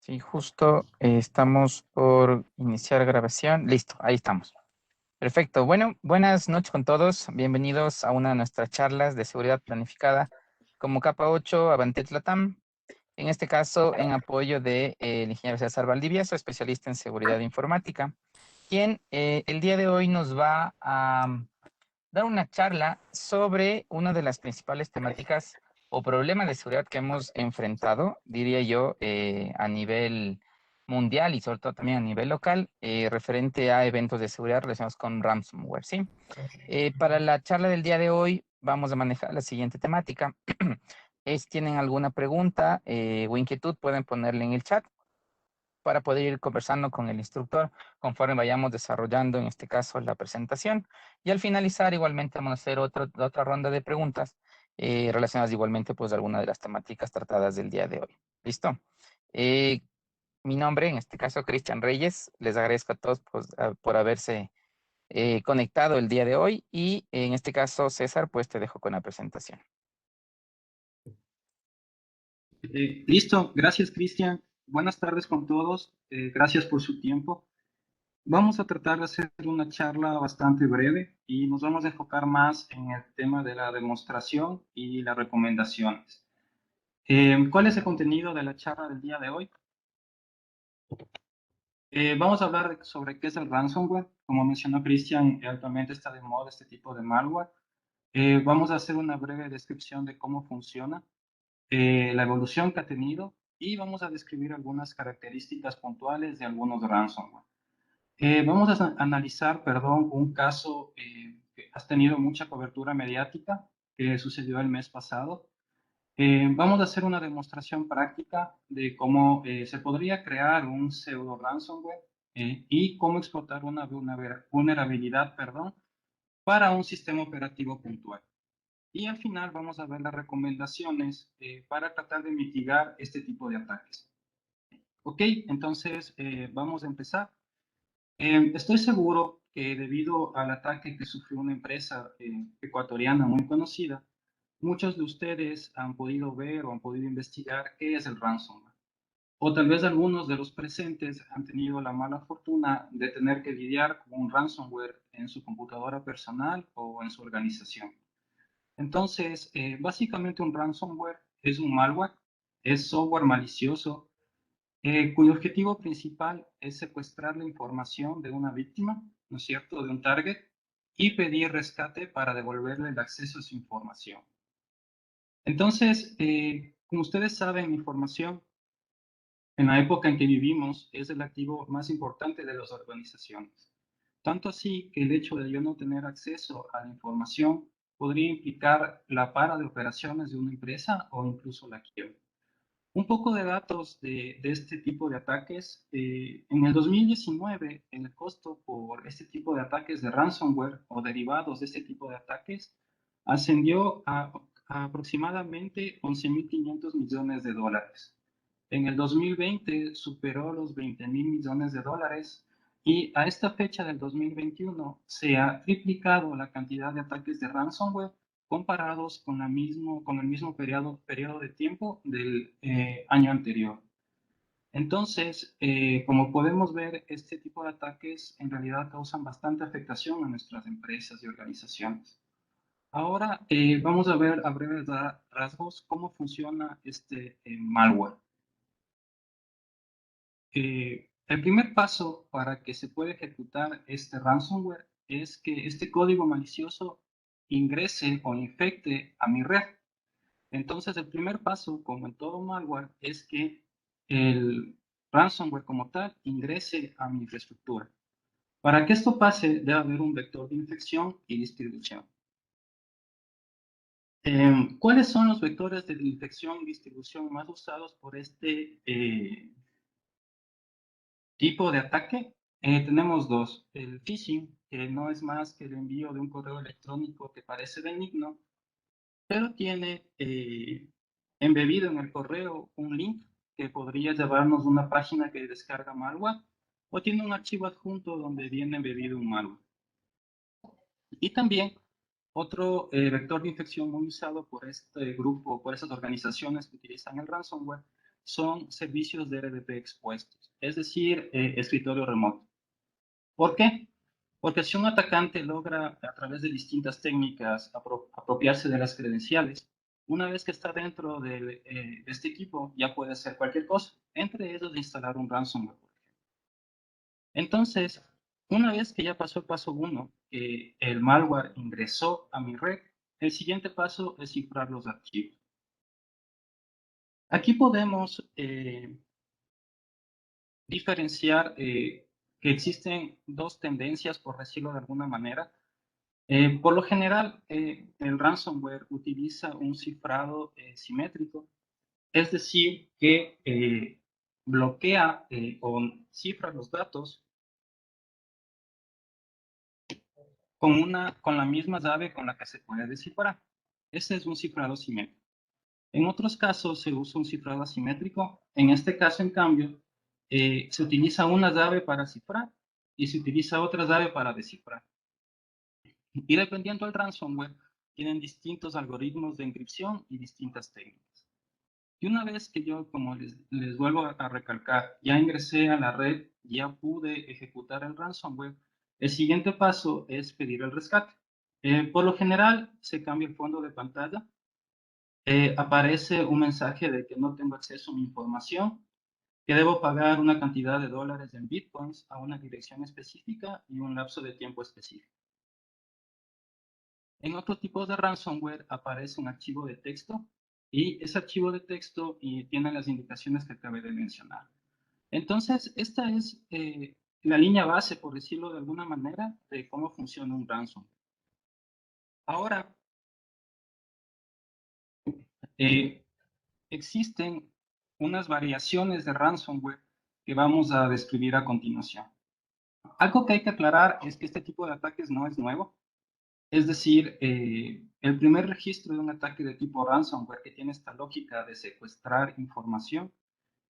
Sí, justo estamos por iniciar grabación. Listo, ahí estamos. Perfecto. Bueno, buenas noches con todos. Bienvenidos a una de nuestras charlas de seguridad planificada como capa 8 Avantet Latam. En este caso, en apoyo de el ingeniero César Valdivieso, especialista en seguridad informática, quien el día de hoy nos va a dar una charla sobre una de las principales temáticas o problemas de seguridad que hemos enfrentado, diría yo, a nivel mundial y sobre todo también a nivel local, referente a eventos de seguridad relacionados con ransomware, ¿sí? Para la charla del día de hoy vamos a manejar la siguiente temática. ¿Tienen alguna pregunta o inquietud? Pueden ponerle en el chat para poder ir conversando con el instructor conforme vayamos desarrollando, en este caso, la presentación. Y al finalizar, igualmente, vamos a hacer otra ronda de preguntas relacionadas igualmente, pues, a alguna de las temáticas tratadas del día de hoy. ¿Listo? Eh, Mi nombre, en este caso, Cristian Reyes. Les agradezco a todos, pues, por haberse conectado el día de hoy. Y en este caso, César, pues te dejo con la presentación. Listo, gracias Cristian. Buenas tardes con todos. Gracias por su tiempo. Vamos a tratar de hacer una charla bastante breve y nos vamos a enfocar más en el tema de la demostración y las recomendaciones. ¿Cuál es el contenido de la charla del día de hoy? Vamos a hablar sobre qué es el ransomware. Como mencionó Cristian, actualmente está de moda este tipo de malware. Vamos a hacer una breve descripción de cómo funciona, la evolución que ha tenido y vamos a describir algunas características puntuales de algunos ransomware. Vamos a analizar, perdón, un caso que ha tenido mucha cobertura mediática que sucedió el mes pasado. Vamos a hacer una demostración práctica de cómo se podría crear un pseudo ransomware y cómo explotar una vulnerabilidad, perdón, para un sistema operativo puntual. Y al final vamos a ver las recomendaciones para tratar de mitigar este tipo de ataques. Ok, entonces vamos a empezar. Estoy seguro que debido al ataque que sufrió una empresa ecuatoriana muy conocida, muchos de ustedes han podido ver o han podido investigar qué es el ransomware. O tal vez algunos de los presentes han tenido la mala fortuna de tener que lidiar con un ransomware en su computadora personal o en su organización. Entonces, básicamente un ransomware es un malware, es software malicioso cuyo objetivo principal es secuestrar la información de una víctima, ¿no es cierto?, de un target, y pedir rescate para devolverle el acceso a su información. Entonces, como ustedes saben, información en la época en que vivimos es el activo más importante de las organizaciones. Tanto así que el hecho de yo no tener acceso a la información podría implicar la para de operaciones de una empresa o incluso la quiebra. Un poco de datos de este tipo de ataques. En el 2019, el costo por este tipo de ataques de ransomware o derivados de este tipo de ataques ascendió a aproximadamente 11.500 millones de dólares. En el 2020 superó los 20.000 millones de dólares y a esta fecha del 2021 se ha triplicado la cantidad de ataques de ransomware comparados con el mismo periodo de tiempo del año anterior. Entonces, como podemos ver, este tipo de ataques en realidad causan bastante afectación a nuestras empresas y organizaciones. Ahora vamos a ver a breves rasgos cómo funciona este malware. El primer paso para que se pueda ejecutar este ransomware es que este código malicioso ingrese o infecte a mi red. Entonces, el primer paso, como en todo malware, es que el ransomware como tal ingrese a mi infraestructura. Para que esto pase, debe haber un vector de infección y distribución. ¿Cuáles son los vectores de infección y distribución más usados por este tipo de ataque? Tenemos dos. El phishing, que no es más que el envío de un correo electrónico que parece benigno, pero tiene embebido en el correo un link que podría llevarnos a una página que descarga malware, o tiene un archivo adjunto donde viene embebido un malware. Y también otro vector de infección muy usado por este grupo, por esas organizaciones que utilizan el ransomware, son servicios de RDP expuestos, es decir, escritorio remoto. ¿Por qué? Porque si un atacante logra a través de distintas técnicas apropiarse de las credenciales, una vez que está dentro de este equipo ya puede hacer cualquier cosa, entre ellos instalar un ransomware. Entonces, una vez que ya pasó el paso 1, que el malware ingresó a mi red, el siguiente paso es cifrar los archivos. Aquí podemos diferenciar que existen dos tendencias, por decirlo de alguna manera. Por lo general, el ransomware utiliza un cifrado simétrico, es decir, que bloquea o cifra los datos con la misma llave con la que se puede descifrar. Ese es un cifrado simétrico. En otros casos se usa un cifrado asimétrico. En este caso, en cambio, se utiliza una llave para cifrar y se utiliza otra llave para descifrar. Y dependiendo del ransomware, tienen distintos algoritmos de encripción y distintas técnicas. Y una vez que yo, como les vuelvo a recalcar, ya ingresé a la red, ya pude ejecutar el ransomware, el siguiente paso es pedir el rescate. Por lo general, se cambia el fondo de pantalla. Aparece un mensaje de que no tengo acceso a mi información, que debo pagar una cantidad de dólares en bitcoins a una dirección específica y un lapso de tiempo específico. En otro tipo de ransomware aparece un archivo de texto y ese archivo de texto tiene las indicaciones que acabé de mencionar. Entonces, esta es la línea base, por decirlo de alguna manera, de cómo funciona un ransomware. Ahora, existen unas variaciones de ransomware que vamos a describir a continuación. Algo que hay que aclarar es que este tipo de ataques no es nuevo. Es decir, el primer registro de un ataque de tipo ransomware que tiene esta lógica de secuestrar información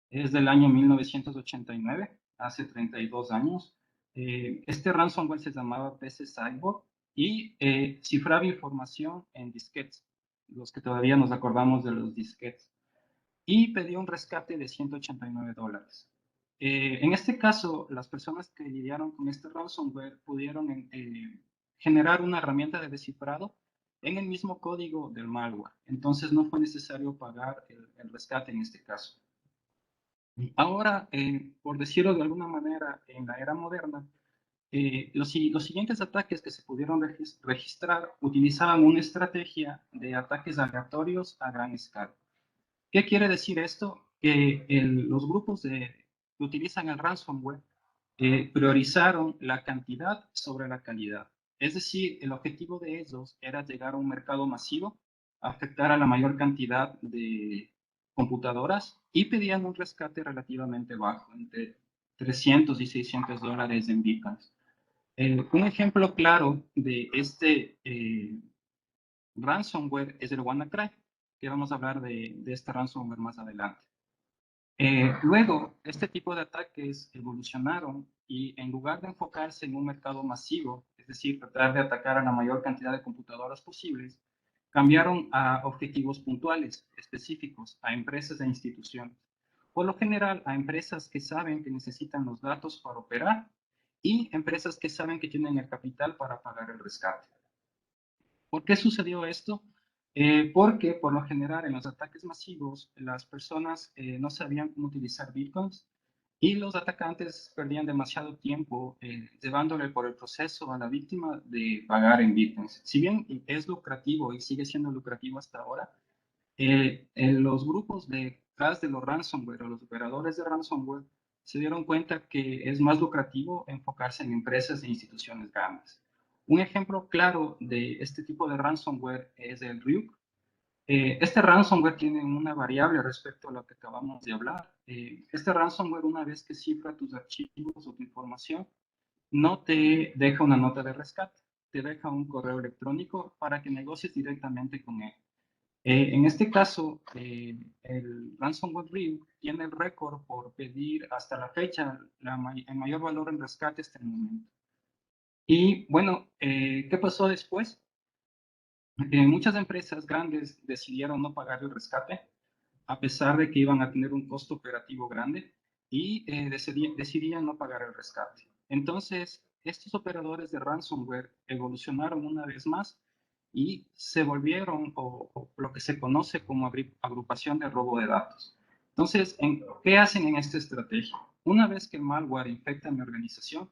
es del año 1989, hace 32 años. Este ransomware se llamaba PC Cyborg y cifraba información en disquetes, los que todavía nos acordamos de los disquetes, y pedía un rescate de $189. En este caso, las personas que lidiaron con este ransomware pudieron generar una herramienta de descifrado en el mismo código del malware. Entonces no fue necesario pagar el rescate en este caso. Ahora, por decirlo de alguna manera, en la era moderna, los siguientes ataques que se pudieron registrar utilizaban una estrategia de ataques aleatorios a gran escala. ¿Qué quiere decir esto? Que los grupos que utilizan el ransomware priorizaron la cantidad sobre la calidad. Es decir, el objetivo de ellos era llegar a un mercado masivo, afectar a la mayor cantidad de computadoras y pedían un rescate relativamente bajo, entre $300 y $600 en bitcoins. Un ejemplo claro de este ransomware es el WannaCry, que vamos a hablar de este ransomware más adelante. Luego, este tipo de ataques evolucionaron y en lugar de enfocarse en un mercado masivo, es decir, tratar de atacar a la mayor cantidad de computadoras posibles, cambiaron a objetivos puntuales, específicos, a empresas e instituciones. Por lo general, a empresas que saben que necesitan los datos para operar y empresas que saben que tienen el capital para pagar el rescate. ¿Por qué sucedió esto? Porque por lo general en los ataques masivos las personas no sabían cómo utilizar bitcoins y los atacantes perdían demasiado tiempo llevándole por el proceso a la víctima de pagar en bitcoins. Si bien es lucrativo y sigue siendo lucrativo hasta ahora, en los grupos detrás de los ransomware o los operadores de ransomware se dieron cuenta que es más lucrativo enfocarse en empresas e instituciones grandes. Un ejemplo claro de este tipo de ransomware es el Ryuk. Este ransomware tiene una variable respecto a lo que acabamos de hablar. Este ransomware, una vez que cifra tus archivos o tu información, no te deja una nota de rescate, te deja un correo electrónico para que negocies directamente con él. En este caso, el ransomware Ryuk tiene el récord por pedir hasta la fecha el mayor valor en rescate hasta el momento. Y bueno, ¿qué pasó después? Muchas empresas grandes decidieron no pagar el rescate a pesar de que iban a tener un costo operativo grande y decidían no pagar el rescate. Entonces, estos operadores de ransomware evolucionaron una vez más y se volvieron o lo que se conoce como agrupación de robo de datos. Entonces, ¿qué hacen en esta estrategia? Una vez que el malware infecta mi organización,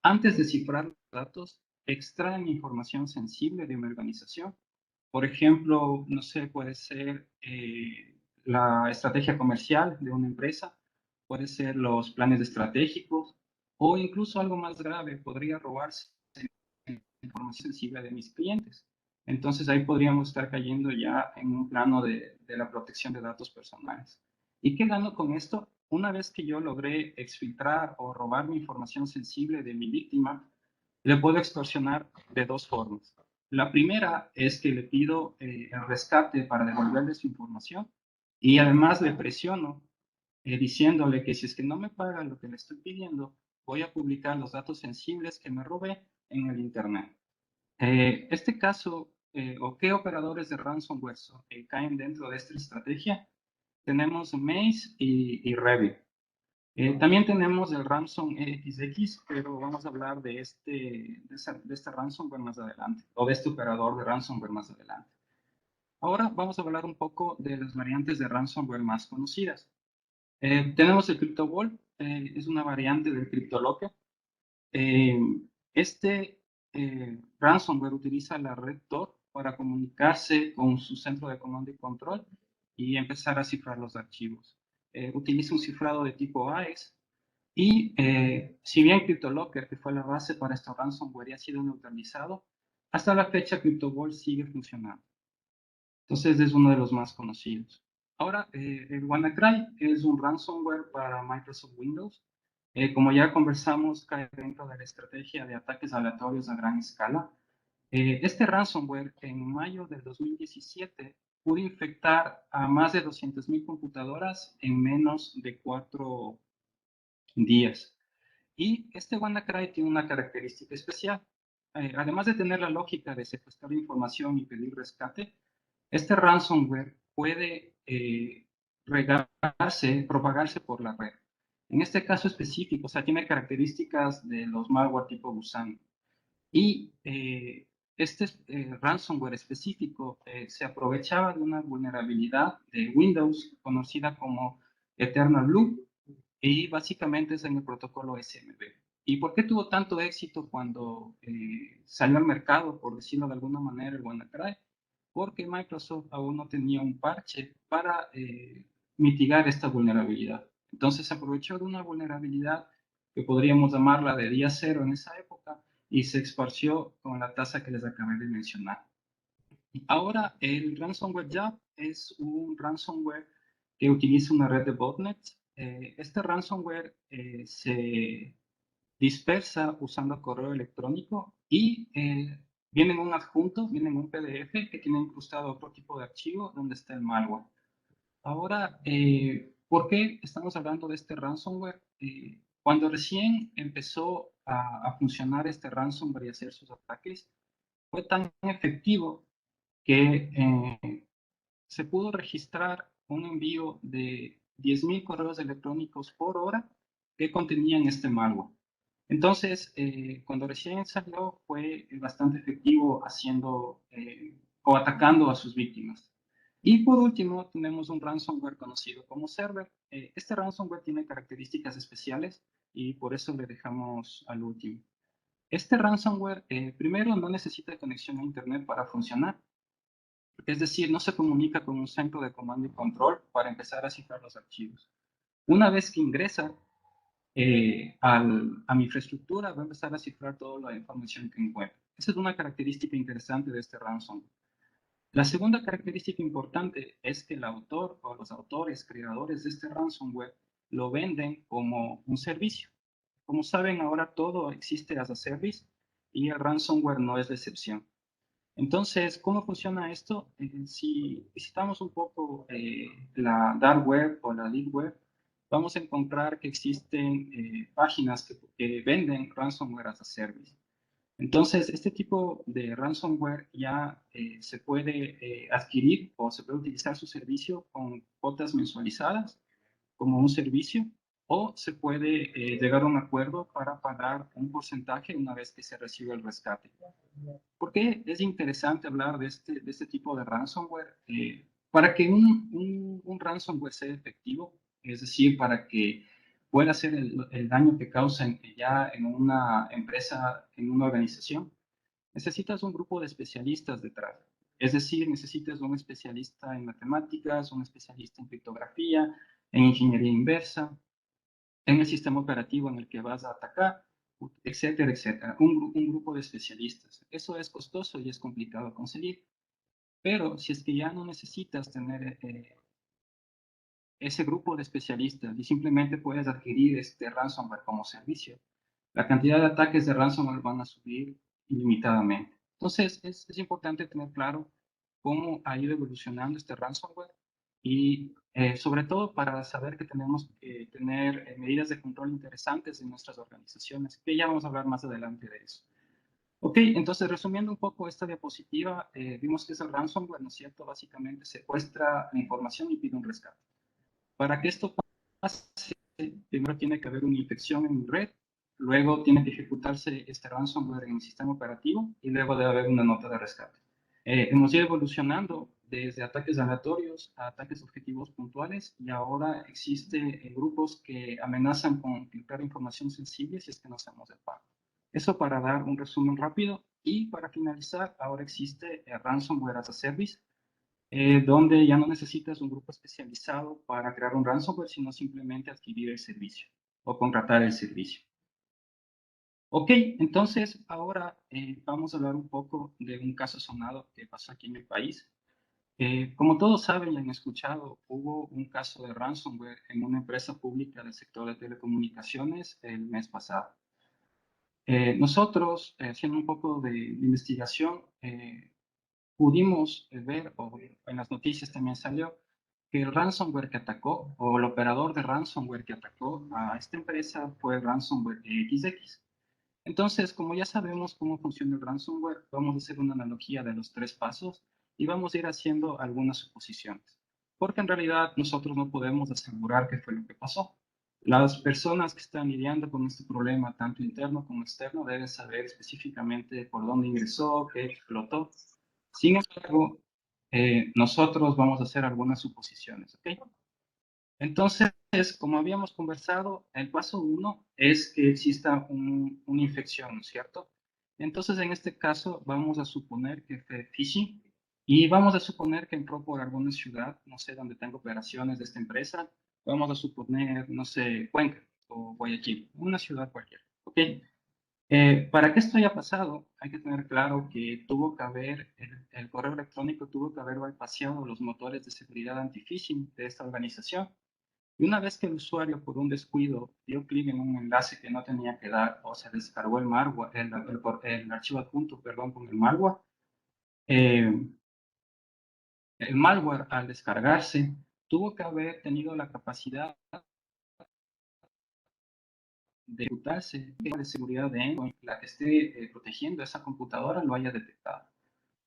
antes de cifrar los datos, extraen información sensible de mi organización. Por ejemplo, no sé, puede ser la estrategia comercial de una empresa, puede ser los planes estratégicos o incluso algo más grave, podría robarse información sensible de mis clientes. Entonces ahí podríamos estar cayendo ya en un plano de la protección de datos personales. ¿Y qué gano con esto? Una vez que yo logré exfiltrar o robar mi información sensible de mi víctima, le puedo extorsionar de dos formas. La primera es que le pido el rescate para devolverle su información y además le presiono diciéndole que si es que no me paga lo que le estoy pidiendo, voy a publicar los datos sensibles que me robé en el Internet. Este caso, o qué operadores de ransomware caen dentro de esta estrategia, tenemos Maze y Revit. También tenemos el Ransom XX, pero vamos a hablar de este ransomware más adelante, o de este operador de ransomware más adelante. Ahora vamos a hablar un poco de las variantes de ransomware más conocidas. Tenemos el CryptoVault, es una variante del CryptoLocker. Eh, este ransomware utiliza la red Tor para comunicarse con su centro de comando y control y empezar a cifrar los archivos. Utiliza un cifrado de tipo AES y si bien CryptoLocker, que fue la base para este ransomware, ya ha sido neutralizado, hasta la fecha CryptoVault sigue funcionando. Entonces es uno de los más conocidos. Ahora, el WannaCry es un ransomware para Microsoft Windows. Como ya conversamos, cae dentro de la estrategia de ataques aleatorios a gran escala. Este ransomware en mayo del 2017 pudo infectar a más de 200.000 computadoras en menos de 4 días. Y este WannaCry tiene una característica especial. Además de tener la lógica de secuestrar información y pedir rescate, este ransomware puede propagarse por la red. En este caso específico, o sea, tiene características de los malware tipo gusano. Y este ransomware específico se aprovechaba de una vulnerabilidad de Windows conocida como Eternal Loop y básicamente es en el protocolo SMB. ¿Y por qué tuvo tanto éxito cuando salió al mercado, por decirlo de alguna manera, el WannaCry? Porque Microsoft aún no tenía un parche para mitigar esta vulnerabilidad. Entonces se aprovechó de una vulnerabilidad que podríamos llamarla de día cero en esa época y se esparció con la tasa que les acabé de mencionar. Ahora, el ransomware Jab es un ransomware que utiliza una red de botnets. Este ransomware se dispersa usando correo electrónico y viene en un adjunto, viene en un PDF que tiene incrustado otro tipo de archivo donde está el malware. Ahora, ¿por qué estamos hablando de este ransomware? Cuando recién empezó a funcionar este ransomware y hacer sus ataques, fue tan efectivo que se pudo registrar un envío de 10.000 correos electrónicos por hora que contenían este malware. Entonces, cuando recién salió, fue bastante efectivo haciendo o atacando a sus víctimas. Y por último, tenemos un ransomware conocido como Server. Este ransomware tiene características especiales y por eso le dejamos al último. Este ransomware, primero, no necesita conexión a Internet para funcionar. Es decir, no se comunica con un centro de comando y control para empezar a cifrar los archivos. Una vez que ingresa a mi infraestructura, va a empezar a cifrar toda la información que encuentra. Esa es una característica interesante de este ransomware. La segunda característica importante es que el autor o los autores, creadores de este ransomware, lo venden como un servicio. Como saben, ahora todo existe as a service y el ransomware no es la excepción. Entonces, ¿cómo funciona esto? Si visitamos un poco la dark web o la deep web, vamos a encontrar que existen páginas que venden ransomware as a service. Entonces, este tipo de ransomware ya se puede adquirir o se puede utilizar su servicio con cuotas mensualizadas como un servicio, o se puede llegar a un acuerdo para pagar un porcentaje una vez que se recibe el rescate. ¿Por qué es interesante hablar de este tipo de ransomware? Para que un ransomware sea efectivo, es decir, para que pueda hacer el daño que causa ya en una empresa, en una organización, necesitas un grupo de especialistas detrás. Es decir, necesitas un especialista en matemáticas, un especialista en criptografía, en ingeniería inversa, en el sistema operativo en el que vas a atacar, etcétera, etcétera. Un grupo de especialistas. Eso es costoso y es complicado conseguir, pero si es que ya no necesitas tener ese grupo de especialistas y simplemente puedes adquirir este ransomware como servicio, la cantidad de ataques de ransomware van a subir ilimitadamente. Entonces, es importante tener claro cómo ha ido evolucionando este ransomware y sobre todo para saber que tenemos que tener medidas de control interesantes en nuestras organizaciones, que ya vamos a hablar más adelante de eso. Ok, entonces resumiendo un poco esta diapositiva, vimos que es el ransomware, ¿no es cierto? Básicamente secuestra la información y pide un rescate. Para que esto pase, primero tiene que haber una infección en red, luego tiene que ejecutarse este ransomware en el sistema operativo y luego debe haber una nota de rescate. Hemos ido evolucionando desde ataques aleatorios a ataques objetivos puntuales y ahora existen grupos que amenazan con filtrar información sensible si es que no hacemos el pago. Eso para dar un resumen rápido y para finalizar, ahora existe el Ransomware as a Service, donde ya no necesitas un grupo especializado para crear un ransomware, sino simplemente adquirir el servicio o contratar el servicio. Ok, entonces ahora vamos a hablar un poco de un caso sonado que pasó aquí en mi país. Como todos saben y han escuchado, hubo un caso de ransomware en una empresa pública del sector de telecomunicaciones el mes pasado. Nosotros, haciendo un poco de investigación, pudimos ver, o en las noticias también salió, que el ransomware que atacó, o el operador de ransomware que atacó a esta empresa fue ransomware XX. Entonces, como ya sabemos cómo funciona el ransomware, vamos a hacer una analogía de los tres pasos y vamos a ir haciendo algunas suposiciones. Porque en realidad nosotros no podemos asegurar qué fue lo que pasó. Las personas que están lidiando con este problema, tanto interno como externo, deben saber específicamente por dónde ingresó, qué explotó. Sin embargo, nosotros vamos a hacer algunas suposiciones, ¿ok? Entonces, como habíamos conversado, el paso uno es que exista una infección, ¿cierto? Entonces, en este caso, vamos a suponer que fue phishing y vamos a suponer que entró por alguna ciudad, no sé, donde tengo operaciones de esta empresa. Vamos a suponer, no sé, Cuenca o Guayaquil, una ciudad cualquiera, ¿ok? Para que esto haya pasado, hay que tener claro que tuvo que haber, el correo electrónico tuvo que haber bypassado los motores de seguridad anti-phishing de esta organización. Y una vez que el usuario, por un descuido, dio clic en un enlace que no tenía que dar o se descargó el malware, el archivo adjunto, perdón, con eh, el malware al descargarse tuvo que haber tenido la capacidad de ejecutarse de seguridad de endpoint, la que esté protegiendo esa computadora lo haya detectado.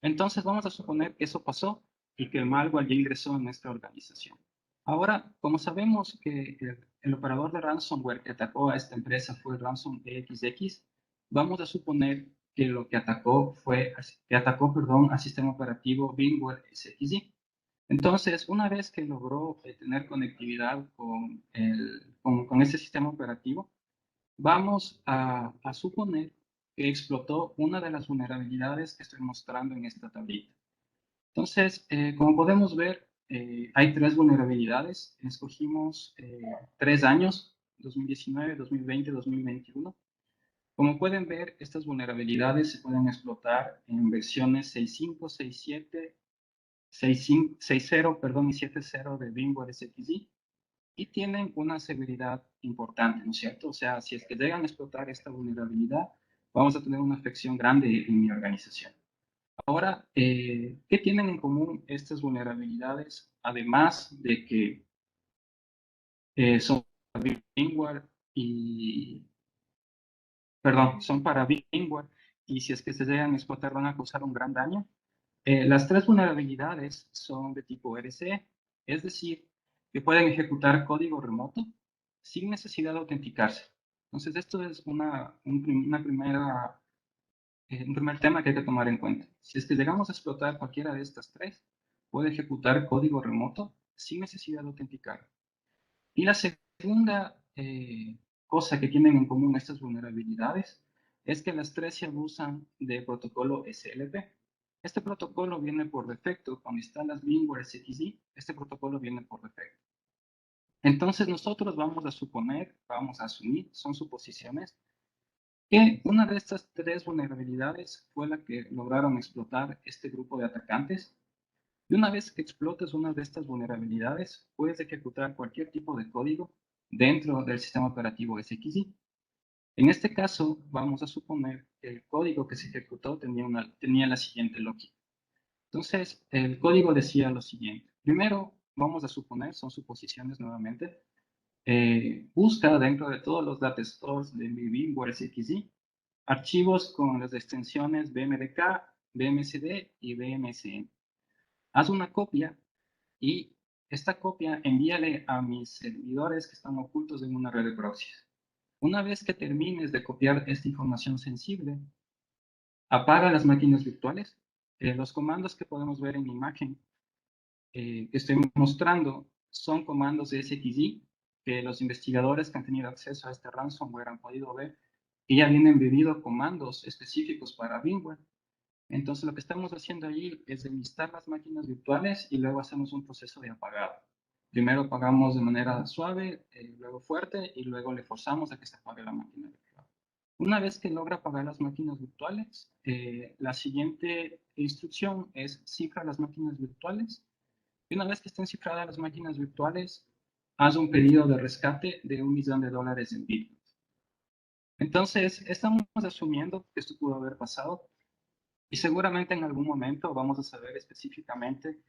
Entonces vamos a suponer que eso pasó y que el malware ya ingresó en nuestra organización. Ahora, como sabemos que el operador de ransomware que atacó a esta empresa fue Ransom XX, vamos a suponer que lo que atacó perdón, al sistema operativo VMware SXI. Entonces, una vez que logró tener conectividad con ese sistema operativo, vamos a suponer que explotó una de las vulnerabilidades que estoy mostrando en esta tablita. Entonces, como podemos ver, hay tres vulnerabilidades. Escogimos 3 años, 2019, 2020, 2021. Como pueden ver, estas vulnerabilidades se pueden explotar en versiones 6.5, 6.7, 6.5, 6.0, perdón, y 7.0 de VMware SXI y tienen una seguridad importante, ¿no es cierto? O sea, si es que llegan a explotar esta vulnerabilidad, vamos a tener una afección grande en mi organización. Ahora, ¿qué tienen en común estas vulnerabilidades? Además de que son para VMware y, perdón, son para VMware y si es que se llegan a explotar van a causar un gran daño. Las tres vulnerabilidades son de tipo RC, es decir, que pueden ejecutar código remoto sin necesidad de autenticarse. Entonces, esto es un primer tema que hay que tomar en cuenta. Si es que llegamos a explotar cualquiera de estas tres, puede ejecutar código remoto sin necesidad de autenticar. Y la segunda cosa que tienen en común estas vulnerabilidades es que las tres se abusan de protocolo SLP. Este protocolo viene por defecto. Cuando instalas VMware XZ, este protocolo viene por defecto. Entonces nosotros vamos a suponer, vamos a asumir, son suposiciones, que una de estas tres vulnerabilidades fue la que lograron explotar este grupo de atacantes. Y una vez que explotes una de estas vulnerabilidades, puedes ejecutar cualquier tipo de código dentro del sistema operativo SXI. En este caso, vamos a suponer que el código que se ejecutó tenía la siguiente lógica. Entonces, el código decía lo siguiente. Primero, vamos a suponer, son suposiciones nuevamente, busca dentro de todos los data stores de mi VMware SXI archivos con las extensiones BMDK, BMSD y BMSN. Haz una copia y esta copia envíale a mis servidores que están ocultos en una red de proxies. Una vez que termines de copiar esta información sensible, apaga las máquinas virtuales. Los comandos que podemos ver en la imagen que estoy mostrando son comandos de SXI que los investigadores que han tenido acceso a este ransomware han podido ver que ya vienen embebidos comandos específicos para VMware. Entonces, lo que estamos haciendo allí es enlistar las máquinas virtuales y luego hacemos un proceso de apagado. Primero apagamos de manera suave, luego fuerte y luego le forzamos a que se apague la máquina virtual. Una vez que logra apagar las máquinas virtuales, la siguiente instrucción es cifra las máquinas virtuales. Y una vez que estén cifradas las máquinas virtuales, haz un pedido de rescate de $1.000.000 en Bitcoin. Entonces, estamos asumiendo que esto pudo haber pasado. Y seguramente en algún momento vamos a saber específicamente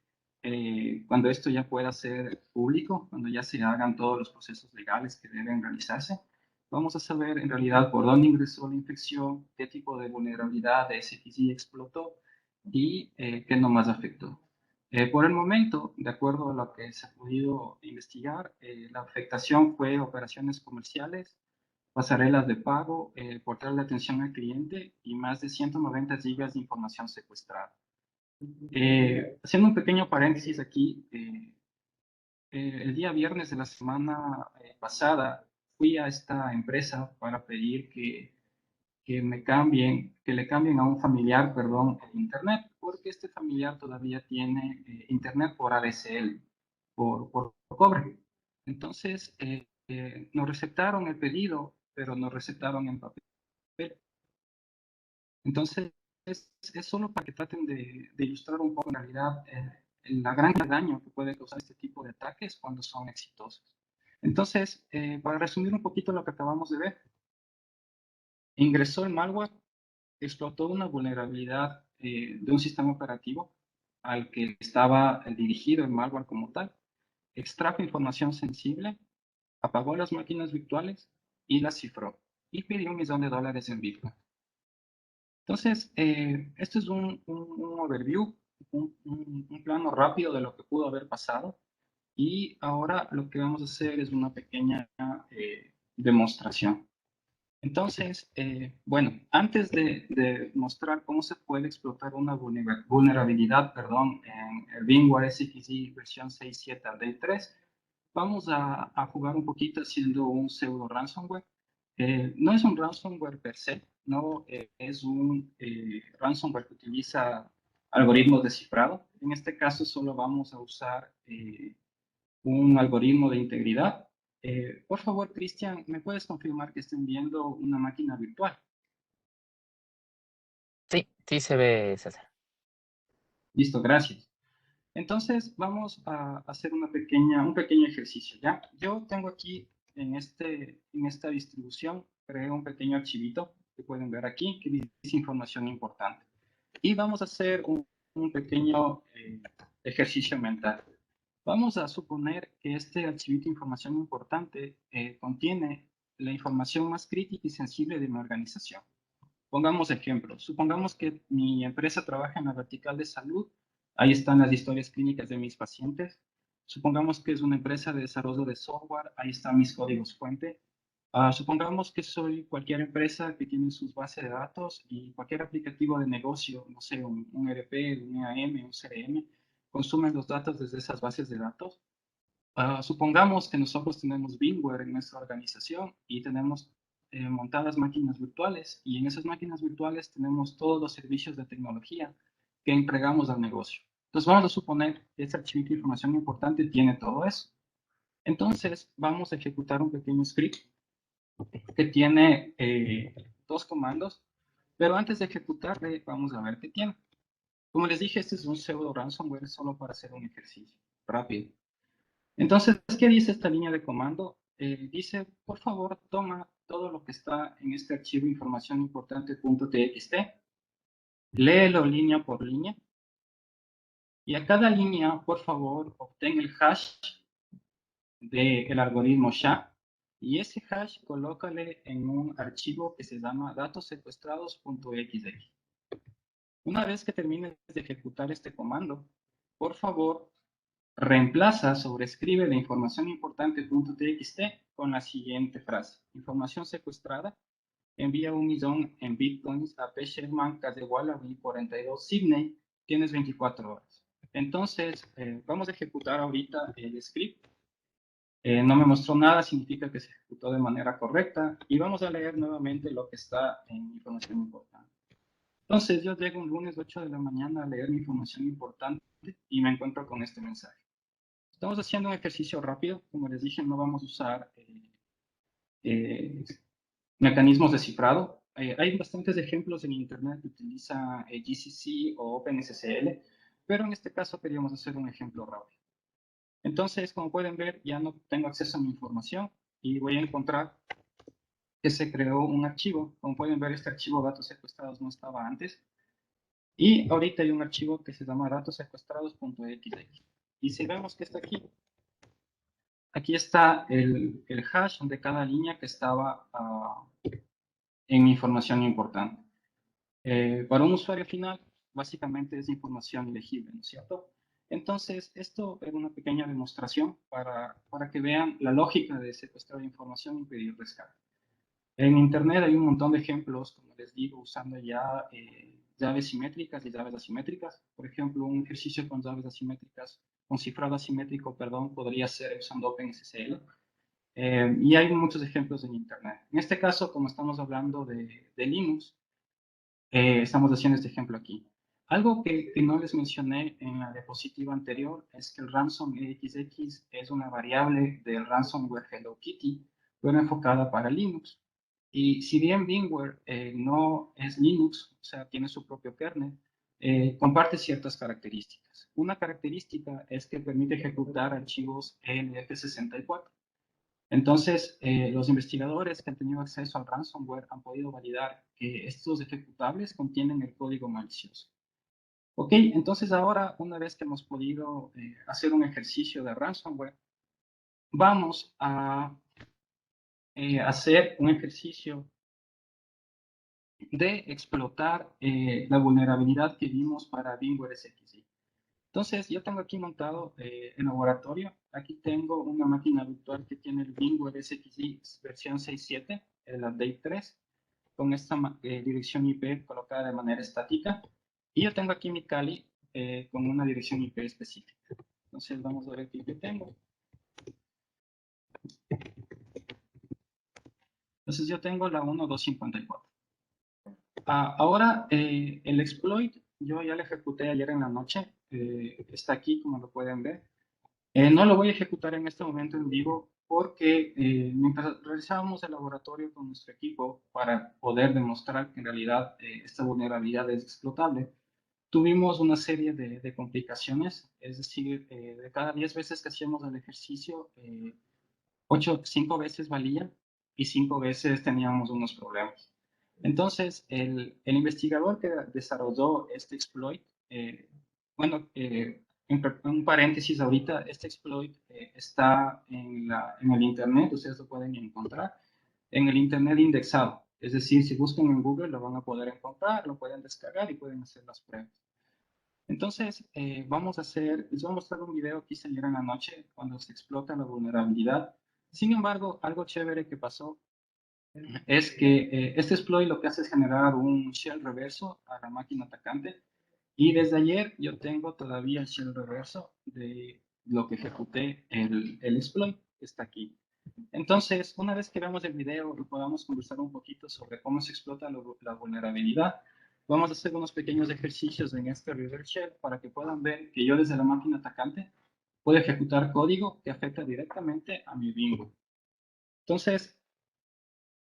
cuando esto ya pueda ser público, cuando ya se hagan todos los procesos legales que deben realizarse, vamos a saber en realidad por dónde ingresó la infección, qué tipo de vulnerabilidad de SXI explotó y qué nomás afectó. Por el momento, de acuerdo a lo que se ha podido investigar, la afectación fue operaciones comerciales, pasarelas de pago, portal de atención al cliente y más de 190 gigas de información secuestrada. Haciendo un pequeño paréntesis aquí, el día viernes de la semana pasada fui a esta empresa para pedir que le cambien a un familiar, perdón, el internet, porque este familiar todavía tiene internet por ADSL, por cobre. Entonces, nos recetaron el pedido, pero nos recetaron en papel. Entonces, es solo para que traten de ilustrar un poco en realidad la gran daño que puede causar este tipo de ataques cuando son exitosos. Entonces, para resumir un poquito lo que acabamos de ver, ingresó el malware, explotó una vulnerabilidad de un sistema operativo al que estaba dirigido el malware como tal, extrajo información sensible, apagó las máquinas virtuales y las cifró y pidió $1.000.000 en Bitcoin. Entonces, esto es un overview, un plano rápido de lo que pudo haber pasado. Y ahora lo que vamos a hacer es una pequeña demostración. Entonces, bueno, antes de mostrar cómo se puede explotar una vulnerabilidad, perdón, en el VMware SXI versión 6.7 vamos a jugar un poquito haciendo un pseudo ransomware. No es un ransomware per se, no es un ransomware que utiliza algoritmos de cifrado. En este caso solo vamos a usar un algoritmo de integridad. Por favor, Cristian, ¿me puedes confirmar que estén viendo una máquina virtual? Sí, sí se ve, César. Listo, gracias. Entonces, vamos a hacer un pequeño ejercicio, ¿ya? Yo tengo aquí en esta distribución, creé un pequeño archivito que pueden ver aquí, que dice información importante. Y vamos a hacer un pequeño ejercicio mental. Vamos a suponer que este archivito de información importante contiene la información más crítica y sensible de mi organización. Pongamos ejemplos. Supongamos que mi empresa trabaja en la vertical de salud. Ahí están las historias clínicas de mis pacientes. Supongamos que es una empresa de desarrollo de software. Ahí están mis códigos fuente. Supongamos que soy cualquier empresa que tiene sus bases de datos y cualquier aplicativo de negocio, no sé, un ERP, un EAM, un CRM, consumen los datos desde esas bases de datos. Supongamos que nosotros tenemos VMware en nuestra organización y tenemos montadas máquinas virtuales y en esas máquinas virtuales tenemos todos los servicios de tecnología que entregamos al negocio. Entonces vamos a suponer que ese archivo de información importante tiene todo eso. Entonces vamos a ejecutar un pequeño script que tiene dos comandos, pero antes de ejecutarle vamos a ver qué tiene. Como les dije, este es un pseudo ransomware solo para hacer un ejercicio rápido. Entonces, ¿qué dice esta línea de comando? Dice, por favor, toma todo lo que está en este archivo información importante.txt, léelo línea por línea, y a cada línea, por favor, obtén el hash del algoritmo SHA, y ese hash colócale en un archivo que se llama datossecuestrados.xx. Una vez que termines de ejecutar este comando, por favor, reemplaza, sobrescribe la información importante.txt con la siguiente frase. Información secuestrada, envía 1.000.000 en bitcoins a P. Sherman, Wallaby 42 Sydney, tienes 24 horas. Entonces, vamos a ejecutar ahorita el script. No me mostró nada, significa que se ejecutó de manera correcta. Y vamos a leer nuevamente lo que está en información importante. Entonces, yo llego un lunes 8 de la mañana a leer mi información importante y me encuentro con este mensaje. Estamos haciendo un ejercicio rápido. Como les dije, no vamos a usar mecanismos de cifrado. Hay bastantes ejemplos en Internet que utiliza GCC o OpenSSL, pero en este caso queríamos hacer un ejemplo rápido. Entonces, como pueden ver, ya no tengo acceso a mi información y voy a encontrar que se creó un archivo. Como pueden ver, este archivo datos secuestrados no estaba antes. Y ahorita hay un archivo que se llama datossecuestrados.xx. Y si vemos que está aquí, aquí está el hash de cada línea que estaba en mi información importante. Para un usuario final, básicamente es información ilegible, ¿no es cierto? Entonces, esto es una pequeña demostración para que vean la lógica de secuestrar información y pedir rescate. En Internet hay un montón de ejemplos, como les digo, usando ya llaves simétricas y llaves asimétricas. Por ejemplo, un ejercicio con llaves asimétricas, con cifrado asimétrico, perdón, podría ser usando OpenSSL. Y hay muchos ejemplos en Internet. En este caso, como estamos hablando de Linux, estamos haciendo este ejemplo aquí. Algo que no les mencioné en la diapositiva anterior es que el ransom XX es una variable del ransomware Hello Kitty, pero enfocada para Linux. Y si bien VMware no es Linux, o sea, tiene su propio kernel, comparte ciertas características. Una característica es que permite ejecutar archivos ELF64. Entonces, los investigadores que han tenido acceso al ransomware han podido validar que estos ejecutables contienen el código malicioso. Ok, entonces ahora, una vez que hemos podido hacer un ejercicio de ransomware, vamos a hacer un ejercicio de explotar la vulnerabilidad que vimos para VMware SXI. Entonces, yo tengo aquí montado el laboratorio. Aquí tengo una máquina virtual que tiene el VMware SXI versión 6.7, el update 3, con esta dirección IP colocada de manera estática. Y yo tengo aquí mi Kali con una dirección IP específica. Entonces, vamos a ver qué IP tengo. Entonces, yo tengo la 1.254. Ahora, el exploit, yo ya lo ejecuté ayer en la noche. Está aquí, como lo pueden ver. No lo voy a ejecutar en este momento en vivo porque mientras realizábamos el laboratorio con nuestro equipo para poder demostrar que en realidad esta vulnerabilidad es explotable, tuvimos una serie de complicaciones, es decir, de cada 10 veces que hacíamos el ejercicio, 5 veces valía y 5 veces teníamos unos problemas. Entonces, el investigador que desarrolló este exploit, bueno, en un paréntesis ahorita, este exploit está en el Internet, ustedes lo pueden encontrar, en el Internet indexado. Es decir, si buscan en Google lo van a poder encontrar, lo pueden descargar y pueden hacer las pruebas. Entonces, les voy a mostrar un video que hice ayer en la noche cuando se explota la vulnerabilidad. Sin embargo, algo chévere que pasó es que este exploit lo que hace es generar un shell reverso a la máquina atacante. Y desde ayer yo tengo todavía el shell reverso de lo que ejecuté el exploit que está aquí. Entonces, una vez que veamos el video y podamos conversar un poquito sobre cómo se explota la vulnerabilidad, vamos a hacer unos pequeños ejercicios en este reverse shell para que puedan ver que yo desde la máquina atacante puedo ejecutar código que afecta directamente a mi bingo. Entonces,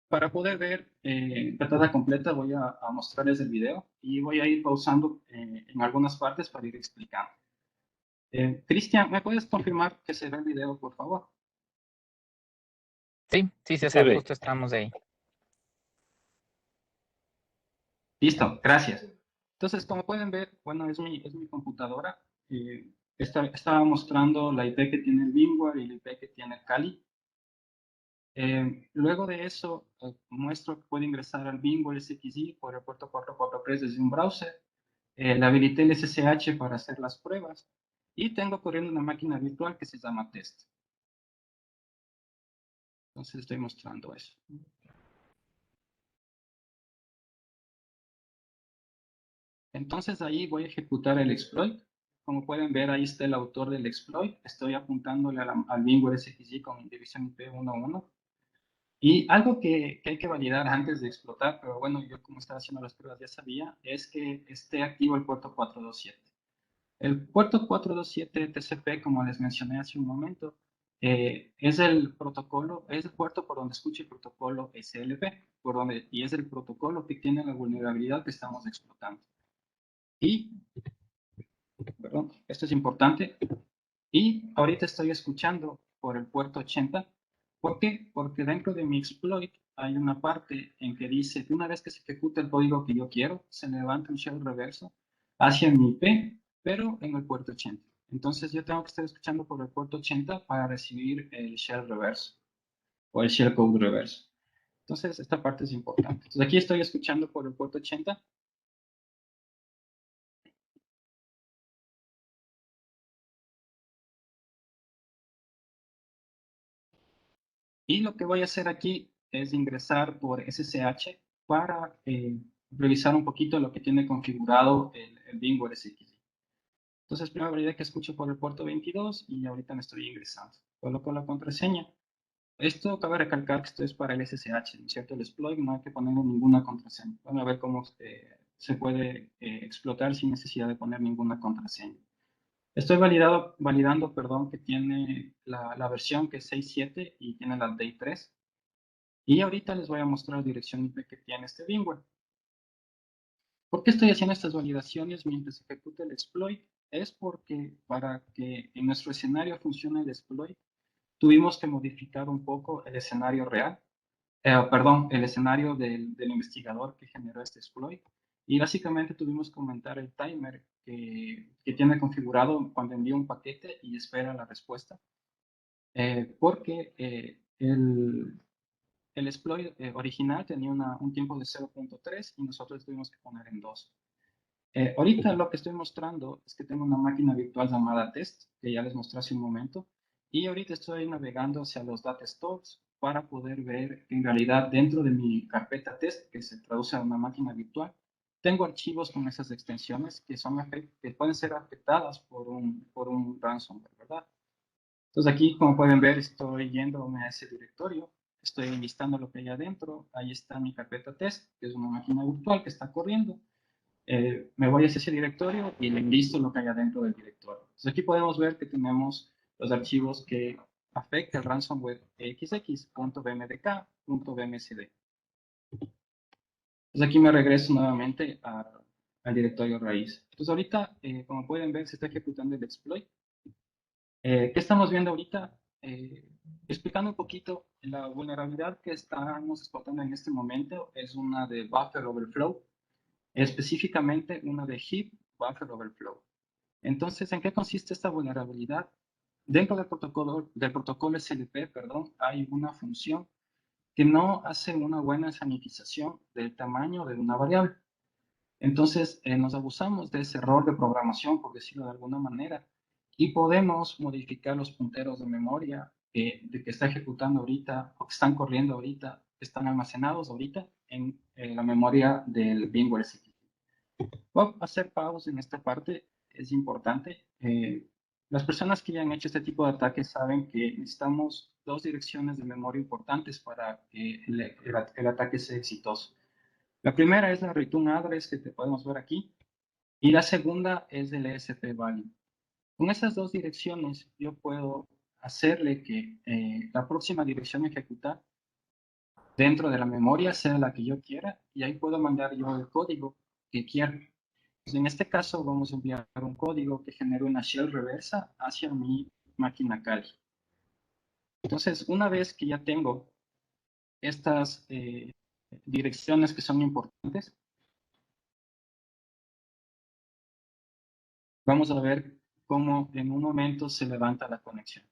para poder ver la tabla completa, voy a mostrarles el video y voy a ir pausando en algunas partes para ir explicando. Cristian, ¿me puedes confirmar que se ve el video, por favor? Sí, sí, Se César, ve. justo estamos ahí. Listo, gracias. Entonces, como pueden ver, bueno, es mi computadora. Estaba mostrando la IP que tiene el VMware y la IP que tiene el Kali. Luego de eso, muestro que puede ingresar al VMware SXI por el puerto 443 desde un browser. Le habilité el SSH para hacer las pruebas y tengo corriendo una máquina virtual que se llama test. Entonces estoy mostrando eso. Entonces ahí voy a ejecutar el exploit. Como pueden ver, ahí está el autor del exploit. Estoy apuntándole al VMware SXI con dirección IP 11. Y algo que hay que validar antes de explotar, pero bueno, yo como estaba haciendo las pruebas ya sabía, es que esté activo el puerto 427. El puerto 427 TCP, como les mencioné hace un momento, es el protocolo, es el puerto por donde escucha el protocolo SLP, y es el protocolo que tiene la vulnerabilidad que estamos explotando. Y, perdón, esto es importante, y ahorita estoy escuchando por el puerto 80. ¿Por qué? Porque dentro de mi exploit hay una parte en que dice que una vez que se ejecuta el código que yo quiero, se levanta un shell reverso hacia mi IP, pero en el puerto 80. Entonces yo tengo que estar escuchando por el puerto 80 para recibir el shell reverso o el shell code reverso. Entonces esta parte es importante. Entonces aquí estoy escuchando por el puerto 80. Y lo que voy a hacer aquí es ingresar por SSH para revisar un poquito lo que tiene configurado el VMware SXI. Entonces, primero validé que escucho por el puerto 22 y ahorita me estoy ingresando. Coloco la contraseña. Esto cabe recalcar que esto es para el SSH, ¿no es cierto? El exploit no hay que ponerle ninguna contraseña. Van a ver cómo se puede explotar sin necesidad de poner ninguna contraseña. Estoy validando, perdón, que tiene la versión que es 6.7 y tiene la update 3. Y ahorita les voy a mostrar la dirección IP que tiene este VMware. ¿Por qué estoy haciendo estas validaciones mientras ejecuta el exploit? Es porque para que en nuestro escenario funcione el exploit, tuvimos que modificar un poco el escenario real, perdón, el escenario del investigador que generó este exploit. Y básicamente tuvimos que aumentar el timer que tiene configurado cuando envía un paquete y espera la respuesta. Porque el exploit original tenía un tiempo de 0.3 y nosotros tuvimos que poner en 2. Ahorita lo que estoy mostrando es que tengo una máquina virtual llamada test, que ya les mostré hace un momento, y ahorita estoy navegando hacia los data stores para poder ver que en realidad dentro de mi carpeta test, que se traduce a una máquina virtual, tengo archivos con esas extensiones que pueden ser afectadas por un ransomware, ¿verdad? Entonces aquí, como pueden ver, estoy yéndome a ese directorio, estoy enlistando lo que hay adentro, ahí está mi carpeta test, que es una máquina virtual que está corriendo. Me voy hacia ese directorio y le enlisto lo que hay adentro del directorio. Entonces aquí podemos ver que tenemos los archivos que afectan el ransomware xx.bmdk.bmsd. Entonces aquí me regreso nuevamente al directorio raíz. Entonces ahorita, como pueden ver, se está ejecutando el exploit. ¿Qué estamos viendo ahorita? Explicando un poquito, la vulnerabilidad que estamos explotando en este momento es una de buffer overflow, específicamente una de heap buffer overflow. Entonces, ¿en qué consiste esta vulnerabilidad? Dentro del protocolo SLP, perdón, hay una función que no hace una buena sanitización del tamaño de una variable. Entonces, nos abusamos de ese error de programación, por decirlo de alguna manera, y podemos modificar los punteros de memoria de que está ejecutando ahorita, o que están corriendo ahorita, que están almacenados ahorita en la memoria del firmware. Voy a hacer pausas en esta parte, es importante. Las personas que ya han hecho este tipo de ataques saben que necesitamos dos direcciones de memoria importantes para que el ataque sea exitoso. La primera es la return address que te podemos ver aquí y la segunda es el ESP value. Con esas dos direcciones yo puedo hacerle que la próxima dirección a ejecutar dentro de la memoria sea la que yo quiera y ahí puedo mandar yo el código que quiera. Pues en este caso vamos a enviar un código que genere una shell reversa hacia mi máquina Kali. Entonces, una vez que ya tengo estas direcciones que son importantes, vamos a ver cómo en un momento se levanta la conexión.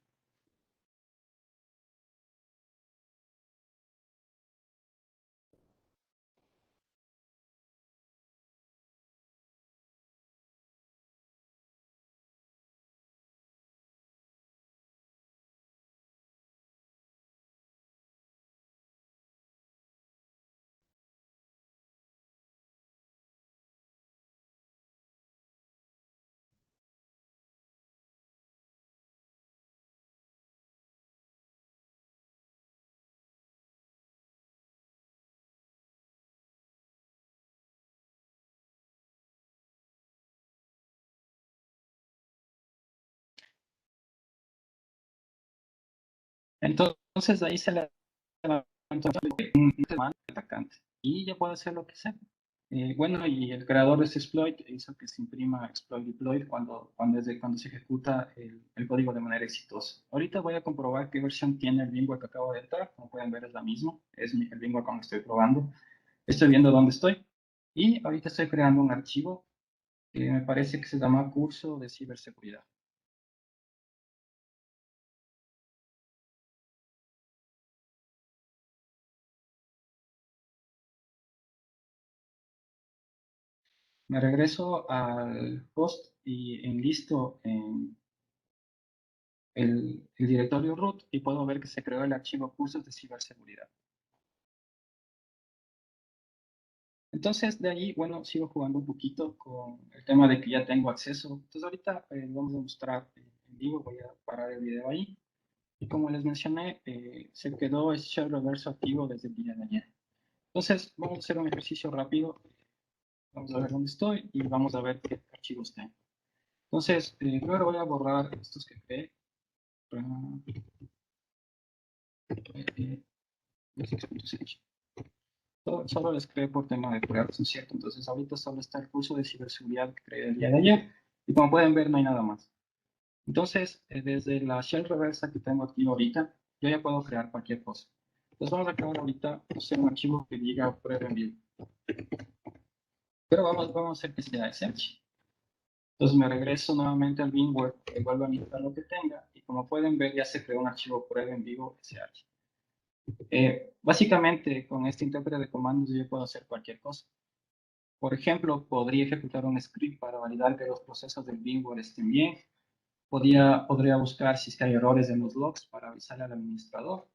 Entonces ahí se levanta un atacante y ya puedo hacer lo que sea. Bueno, y el creador de este exploit hizo que se imprima exploit deploy cuando se ejecuta el código de manera exitosa. Ahorita voy a comprobar qué versión tiene el firmware que acabo de entrar. Como pueden ver es la misma, es el firmware con el que estoy probando. Estoy viendo dónde estoy y ahorita estoy creando un archivo que me parece que se llama curso de ciberseguridad. Me regreso al host y enlisto en el directorio root y puedo ver que se creó el archivo cursos de ciberseguridad. Entonces, de ahí, bueno, sigo jugando un poquito con el tema de que ya tengo acceso. Entonces, ahorita vamos a mostrar en vivo, voy a parar el video ahí. Y como les mencioné, se quedó el shell reverso activo desde el día de ayer. Entonces, vamos a hacer un ejercicio rápido. Vamos a ver dónde estoy y vamos a ver qué archivos tengo. Entonces, primero voy a borrar estos que creé. Solo les creé por tema de pruebas, ¿no es cierto? Entonces ahorita solo está el curso de ciberseguridad que creé el día de ayer y como pueden ver no hay nada más. Entonces, desde la shell reversa que tengo aquí ahorita, yo ya puedo crear cualquier cosa. Entonces vamos a crear ahorita un archivo que diga prueba en vivo. Pero vamos a hacer que sea SH. Entonces me regreso nuevamente al firmware, vuelvo a instalar lo que tenga y como pueden ver ya se creó un archivo prueba en vivo SH. Básicamente con este intérprete de comandos yo puedo hacer cualquier cosa. Por ejemplo, podría ejecutar un script para validar que los procesos del firmware estén bien. Podría buscar si es que hay errores en los logs para avisarle al administrador.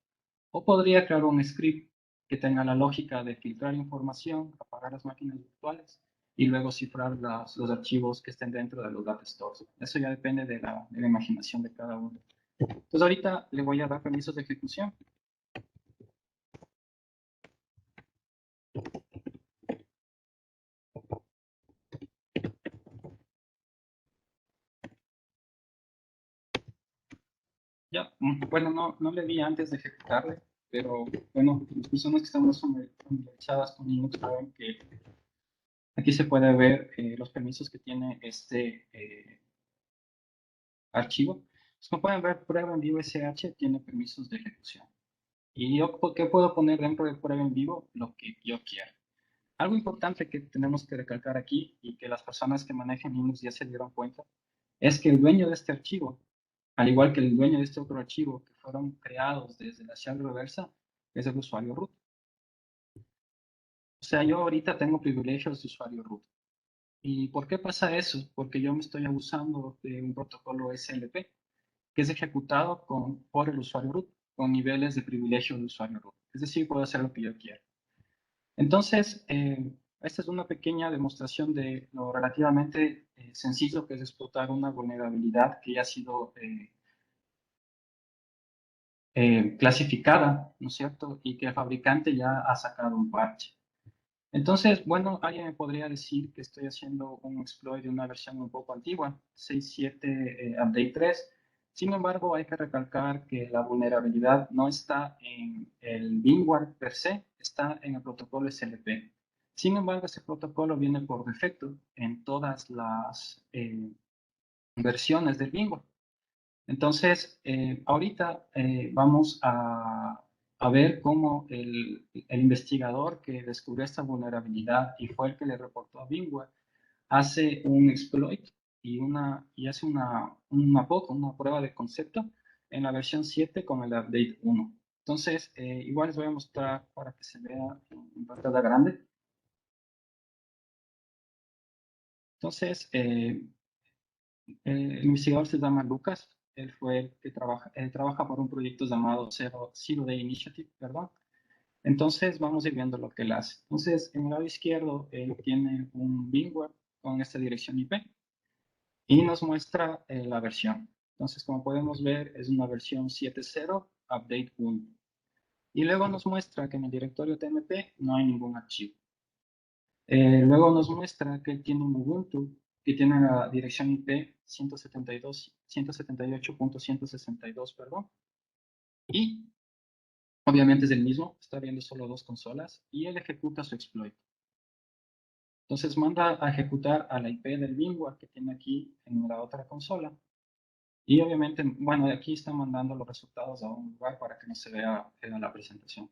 O podría crear un script que tenga la lógica de filtrar información, apagar las máquinas virtuales y luego cifrar los archivos que estén dentro de los data stores. Eso ya depende de la imaginación de cada uno. Entonces ahorita le voy a dar permisos de ejecución. Ya, bueno, no le di antes de ejecutarle, pero bueno, las personas que estamos familiarizadas con Linux saben que aquí se puede ver los permisos que tiene este archivo. Pues, como pueden ver, prueba en vivo SH tiene permisos de ejecución. Y yo, ¿qué puedo poner dentro de prueba en vivo? Lo que yo quiera. Algo importante que tenemos que recalcar aquí y que las personas que manejan Linux ya se dieron cuenta, es que el dueño de este archivo, al igual que el dueño de este otro archivo que fueron creados desde la shell reversa, que es el usuario root. O sea, yo ahorita tengo privilegios de usuario root. ¿Y por qué pasa eso? Porque yo me estoy abusando de un protocolo SLP, que es ejecutado por el usuario root, con niveles de privilegio del usuario root. Es decir, puedo hacer lo que yo quiera. Entonces, esta es una pequeña demostración de lo relativamente sencillo que es explotar una vulnerabilidad que ya ha sido clasificada, ¿no es cierto? Y que el fabricante ya ha sacado un parche. Entonces, bueno, alguien me podría decir que estoy haciendo un exploit de una versión un poco antigua, 6.7 Update 3. Sin embargo, hay que recalcar que la vulnerabilidad no está en el VMware per se, está en el protocolo SLP. Sin embargo, este protocolo viene por defecto en todas las versiones del VMware. Entonces, ahorita vamos a ver cómo el investigador que descubrió esta vulnerabilidad y fue el que le reportó a VMware, hace un exploit y hace una prueba de concepto en la versión 7 con el update 1. Entonces, igual les voy a mostrar para que se vea en pantalla grande. Entonces, el investigador se llama Lucas. Él fue el que trabaja por un proyecto llamado Zero Day Initiative, perdón. Entonces, vamos a ir viendo lo que él hace. Entonces, en el lado izquierdo, él tiene un VMware con esta dirección IP y nos muestra la versión. Entonces, como podemos ver, es una versión 7.0, update 1. Y luego nos muestra que en el directorio TMP no hay ningún archivo. Luego nos muestra que tiene un Ubuntu que tiene la dirección IP 178.162, perdón. Y obviamente es el mismo, está viendo solo dos consolas y él ejecuta su exploit. Entonces manda a ejecutar a la IP del VMware que tiene aquí en la otra consola. Y obviamente, bueno, de aquí está mandando los resultados a un lugar para que no se vea en la presentación.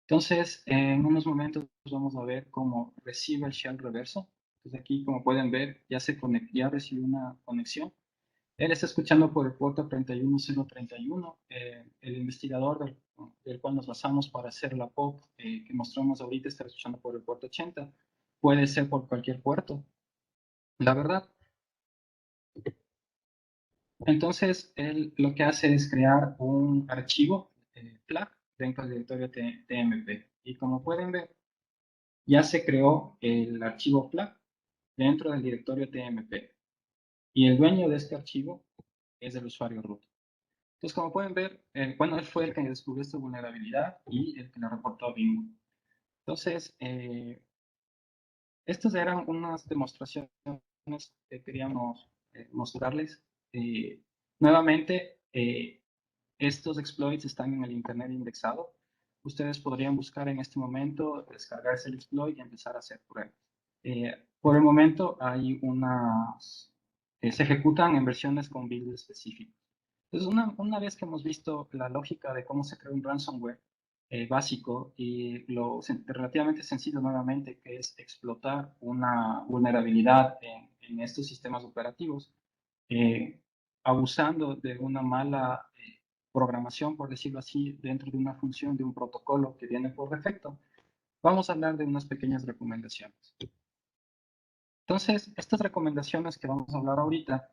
Entonces, en unos momentos vamos a ver cómo recibe el shell reverso. Entonces aquí, como pueden ver, ya recibió una conexión. Él está escuchando por el puerto 31031. El investigador del cual nos basamos para hacer la POP que mostramos ahorita está escuchando por el puerto 80. Puede ser por cualquier puerto, la verdad. Entonces, él lo que hace es crear un archivo flag dentro del directorio TMP. Y como pueden ver, ya se creó el archivo flag dentro del directorio TMP. Y el dueño de este archivo es el usuario root. Entonces, como pueden ver, bueno, él fue el que descubrió esta vulnerabilidad y el que la reportó a Bingo. Entonces, estas eran unas demostraciones que queríamos mostrarles. Nuevamente, estos exploits están en el Internet indexado. Ustedes podrían buscar en este momento, descargarse el exploit y empezar a hacer pruebas. Por el momento hay se ejecutan en versiones con builds específicos. Entonces, una vez que hemos visto la lógica de cómo se crea un ransomware básico y lo relativamente sencillo nuevamente, que es explotar una vulnerabilidad en estos sistemas operativos, eh, abusando de una mala programación, por decirlo así, dentro de una función de un protocolo que viene por defecto, vamos a hablar de unas pequeñas recomendaciones. Entonces, estas recomendaciones que vamos a hablar ahorita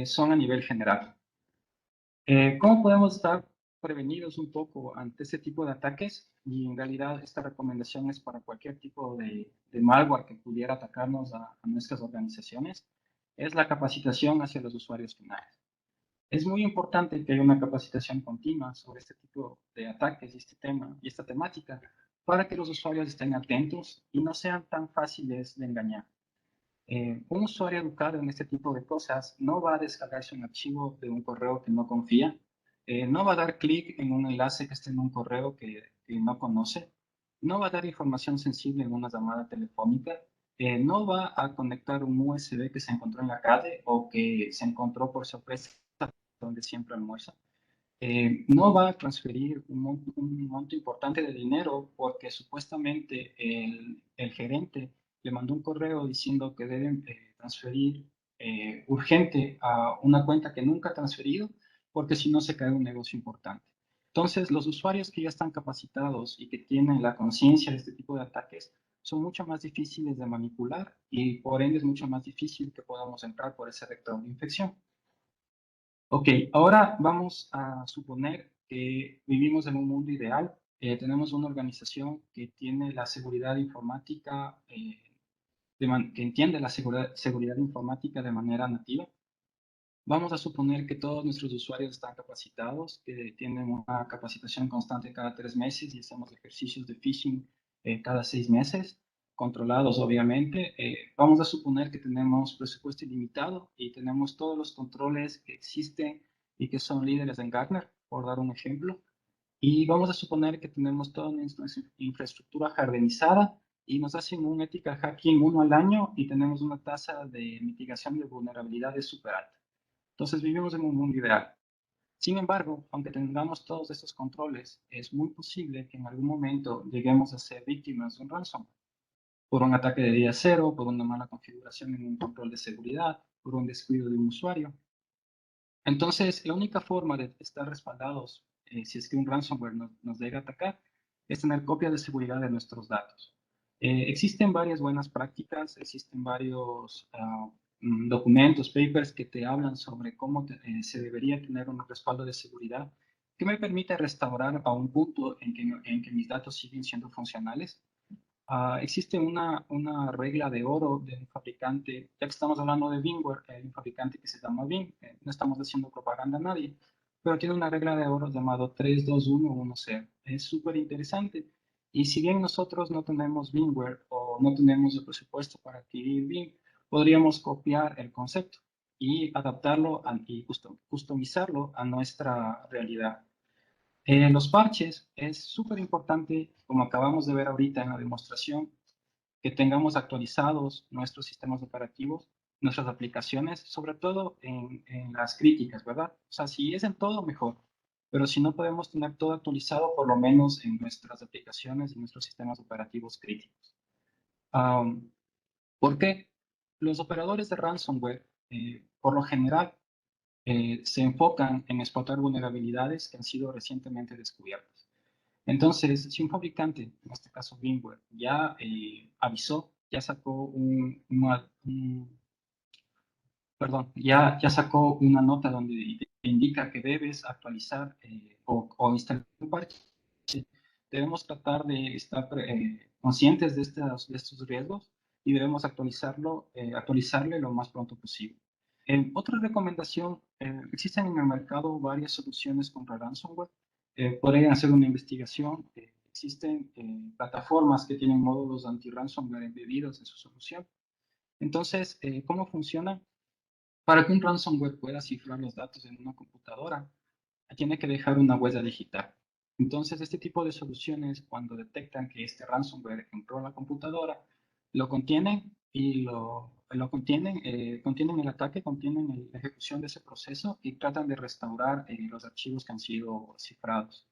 son a nivel general. ¿Cómo podemos estar prevenidos un poco ante este tipo de ataques? Y en realidad esta recomendación es para cualquier tipo de malware que pudiera atacarnos a nuestras organizaciones, es la capacitación hacia los usuarios finales. Es muy importante que haya una capacitación continua sobre este tipo de ataques y este tema y esta temática para que los usuarios estén atentos y no sean tan fáciles de engañar. Un usuario educado en este tipo de cosas no va a descargarse un archivo de un correo que no confía, no va a dar clic en un enlace que esté en un correo que no conoce, no va a dar información sensible en una llamada telefónica, no va a conectar un USB que se encontró en la calle o que se encontró por sorpresa donde siempre almuerza. No va a transferir un monto importante de dinero porque supuestamente el gerente le mandó un correo diciendo que deben transferir urgente a una cuenta que nunca ha transferido porque si no se cae un negocio importante. Entonces, los usuarios que ya están capacitados y que tienen la conciencia de este tipo de ataques son mucho más difíciles de manipular y por ende es mucho más difícil que podamos entrar por ese vector de infección. Ok, ahora vamos a suponer que vivimos en un mundo ideal. Tenemos una organización que tiene la seguridad informática, que entiende la seguridad informática de manera nativa. Vamos a suponer que todos nuestros usuarios están capacitados, que tienen una capacitación constante cada 3 meses y hacemos ejercicios de phishing cada 6 meses, controlados obviamente. Vamos a suponer que tenemos presupuesto ilimitado y tenemos todos los controles que existen y que son líderes en Gartner, por dar un ejemplo. Y vamos a suponer que tenemos toda nuestra infraestructura jardinizada y nos hacen un ethical hacking 1 al año y tenemos una tasa de mitigación de vulnerabilidades súper alta. Entonces vivimos en un mundo ideal. Sin embargo, aunque tengamos todos estos controles, es muy posible que en algún momento lleguemos a ser víctimas de un ransomware, por un ataque de día cero, por una mala configuración en un control de seguridad, por un descuido de un usuario. Entonces, la única forma de estar respaldados, si es que un ransomware nos llega a atacar, es tener copia de seguridad de nuestros datos. Existen varias buenas prácticas, existen varios documentos, papers que te hablan sobre cómo se debería tener un respaldo de seguridad que me permite restaurar a un punto en que mis datos siguen siendo funcionales. Existe una regla de oro de un fabricante, ya que estamos hablando de VMware, hay un fabricante que se llama Vim, no estamos haciendo propaganda a nadie, pero tiene una regla de oro llamado 3-2-1-1-0. Es súper interesante. Y si bien nosotros no tenemos VMware o no tenemos el presupuesto para adquirir Vim, podríamos copiar el concepto y adaptarlo y customizarlo a nuestra realidad. Los parches es súper importante, como acabamos de ver ahorita en la demostración, que tengamos actualizados nuestros sistemas operativos, nuestras aplicaciones, sobre todo en las críticas, ¿verdad? O sea, si es en todo, mejor. Pero si no podemos tener todo actualizado, por lo menos en nuestras aplicaciones y nuestros sistemas operativos críticos. Um, ¿Por qué? Los operadores de ransomware, por lo general, se enfocan en explotar vulnerabilidades que han sido recientemente descubiertas. Entonces, si un fabricante, en este caso VMware, ya avisó, ya sacó ya sacó una nota donde te indica que debes actualizar o instalar un parche, debemos tratar de estar conscientes de estos riesgos y debemos actualizarle lo más pronto posible. Otra recomendación, existen en el mercado varias soluciones contra ransomware. Podrían hacer una investigación. Existen plataformas que tienen módulos anti-ransomware embebidos en su solución. Entonces, ¿cómo funciona? Para que un ransomware pueda cifrar los datos en una computadora, tiene que dejar una huella digital. Entonces, este tipo de soluciones, cuando detectan que este ransomware entró a la computadora, lo contienen y contienen el ataque, contienen la ejecución de ese proceso y tratan de restaurar los archivos que han sido cifrados.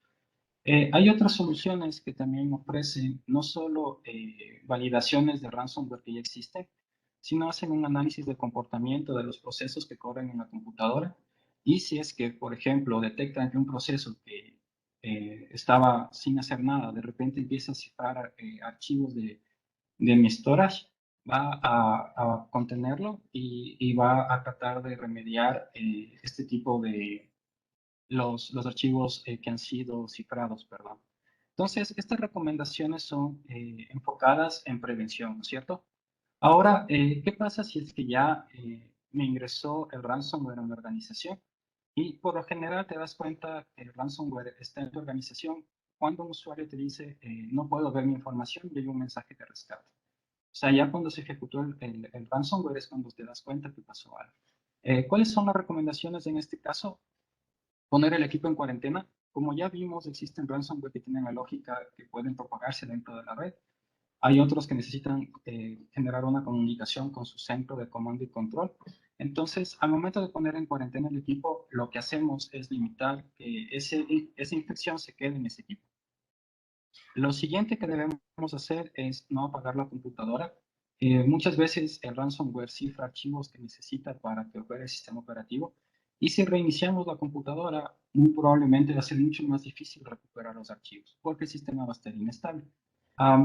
Hay otras soluciones que también ofrecen no solo validaciones de ransomware que ya existen, sino hacen un análisis de comportamiento de los procesos que corren en la computadora. Y si es que, por ejemplo, detectan que un proceso que estaba sin hacer nada, de repente empieza a cifrar archivos de mi storage, va a contenerlo y va a tratar de remediar este tipo de los archivos que han sido cifrados, perdón. Entonces, estas recomendaciones son enfocadas en prevención, ¿no es cierto? Ahora, ¿qué pasa si es que ya me ingresó el ransomware en la organización? Y por lo general te das cuenta que el ransomware está en tu organización cuando un usuario te dice, no puedo ver mi información y hay un mensaje de rescate. O sea, ya cuando se ejecutó el ransomware es cuando te das cuenta que pasó algo. ¿Cuáles son las recomendaciones en este caso? Poner el equipo en cuarentena. Como ya vimos, existen ransomware que tienen la lógica que pueden propagarse dentro de la red. Hay otros que necesitan generar una comunicación con su centro de comando y control. Entonces, al momento de poner en cuarentena el equipo, lo que hacemos es limitar que esa infección se quede en ese equipo. Lo siguiente que debemos hacer es no apagar la computadora. Muchas veces el ransomware cifra archivos que necesita para que opere el sistema operativo. Y si reiniciamos la computadora, muy probablemente va a ser mucho más difícil recuperar los archivos porque el sistema va a estar inestable.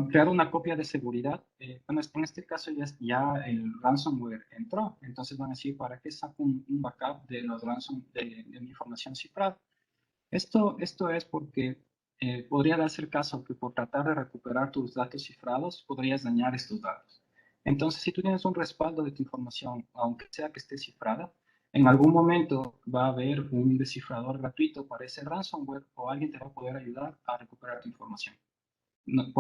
Crear una copia de seguridad, bueno, en este caso ya el ransomware entró, entonces van a decir, ¿para qué saco un backup de los de mi información cifrada? Esto es porque podría darse el caso que por tratar de recuperar tus datos cifrados, podrías dañar estos datos. Entonces, si tú tienes un respaldo de tu información, aunque sea que esté cifrada, en algún momento va a haber un descifrador gratuito para ese ransomware o alguien te va a poder ayudar a recuperar tu información. No,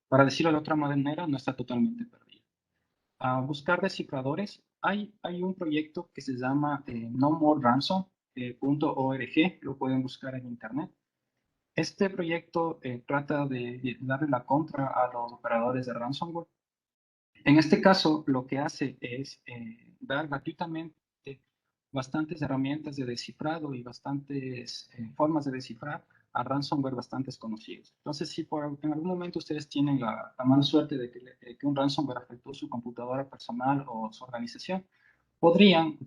para decirlo de otra manera, no está totalmente perdida. A buscar descifradores, hay un proyecto que se llama nomoreransom.org, lo pueden buscar en internet. Este proyecto trata de darle la contra a los operadores de ransomware. En este caso, lo que hace es dar gratuitamente bastantes herramientas de descifrado y bastantes formas de descifrar a ransomware bastante conocidos. Entonces, si en algún momento ustedes tienen la mala suerte de que un ransomware afectó su computadora personal o su organización, podrían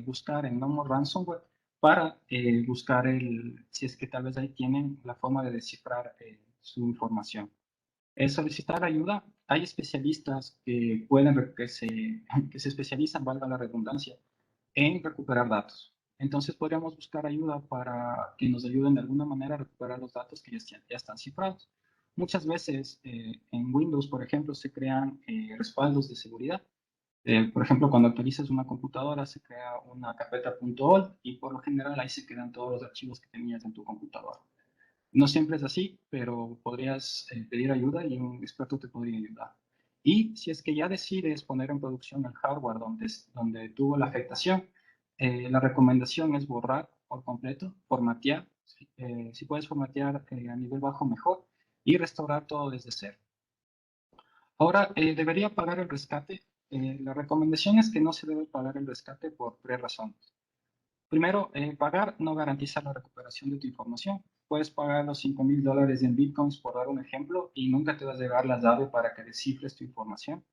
buscar en No More Ransomware para buscar si es que tal vez ahí tienen la forma de descifrar su información. Solicitar ayuda. Hay especialistas que se especializan, valga la redundancia, en recuperar datos. Entonces podríamos buscar ayuda para que nos ayuden de alguna manera a recuperar los datos que ya están cifrados. Muchas veces en Windows, por ejemplo, se crean respaldos de seguridad. Por ejemplo, cuando actualizas una computadora, se crea una carpeta .old y por lo general ahí se quedan todos los archivos que tenías en tu computadora. No siempre es así, pero podrías pedir ayuda y un experto te podría ayudar. Y si es que ya decides poner en producción el hardware donde tuvo la afectación, la recomendación es borrar por completo, formatear. Si puedes formatear a nivel bajo, mejor, y restaurar todo desde cero. Ahora, ¿debería pagar el rescate? La recomendación es que no se debe pagar el rescate por tres razones. Primero, pagar no garantiza la recuperación de tu información. Puedes pagar los $5,000 en bitcoins, por dar un ejemplo, y nunca te va a llegar la llave para que descifres tu información.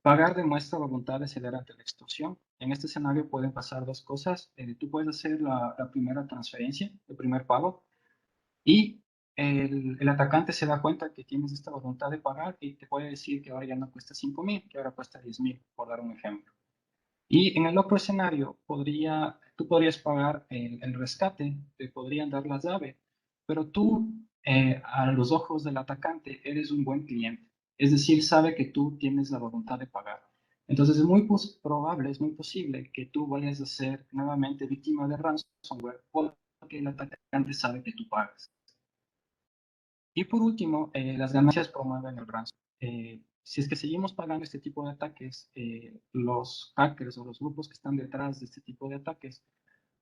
Pagar demuestra voluntad de ceder ante la extorsión. En este escenario pueden pasar dos cosas. Tú puedes hacer la primera transferencia, el primer pago, y el atacante se da cuenta que tienes esta voluntad de pagar y te puede decir que ahora ya no cuesta 5,000, que ahora cuesta 10,000, por dar un ejemplo. Y en el otro escenario, tú podrías pagar el rescate, te podrían dar la llave, pero tú, a los ojos del atacante, eres un buen cliente. Es decir, sabe que tú tienes la voluntad de pagar. Entonces es muy probable, es muy posible que tú vayas a ser nuevamente víctima de ransomware porque el atacante sabe que tú pagas. Y por último, las ganancias promueven el ransom. Si es que seguimos pagando este tipo de ataques, los hackers o los grupos que están detrás de este tipo de ataques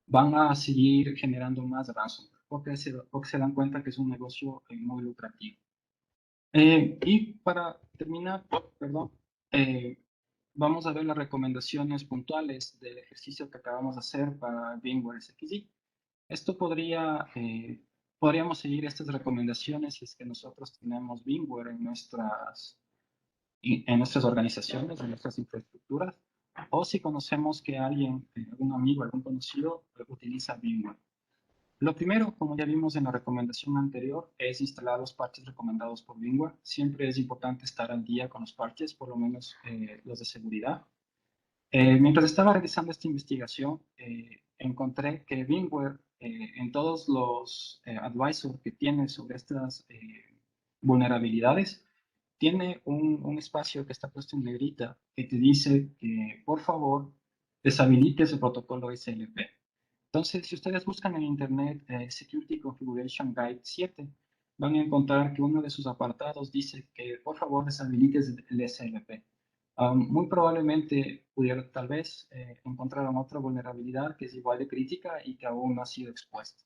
van a seguir generando más ransomware porque se dan cuenta que es un negocio muy lucrativo. Y para terminar, perdón, eh, vamos a ver las recomendaciones puntuales del ejercicio que acabamos de hacer para VMware SXG. Esto podríamos seguir estas recomendaciones si es que nosotros tenemos VMware en nuestras organizaciones, en nuestras infraestructuras, o si conocemos que alguien, algún amigo, algún conocido utiliza VMware. Lo primero, como ya vimos en la recomendación anterior, es instalar los parches recomendados por VMware. Siempre es importante estar al día con los parches, por lo menos los de seguridad. Mientras estaba realizando esta investigación, encontré que VMware, en todos los advisors que tiene sobre estas vulnerabilidades, tiene un espacio que está puesto en negrita que te dice que, por favor, deshabilites el protocolo SLP. Entonces, si ustedes buscan en Internet Security Configuration Guide 7, van a encontrar que uno de sus apartados dice que, por favor, deshabilites el SLP. Muy probablemente pudiera tal vez encontrar otra vulnerabilidad que es igual de crítica y que aún no ha sido expuesta.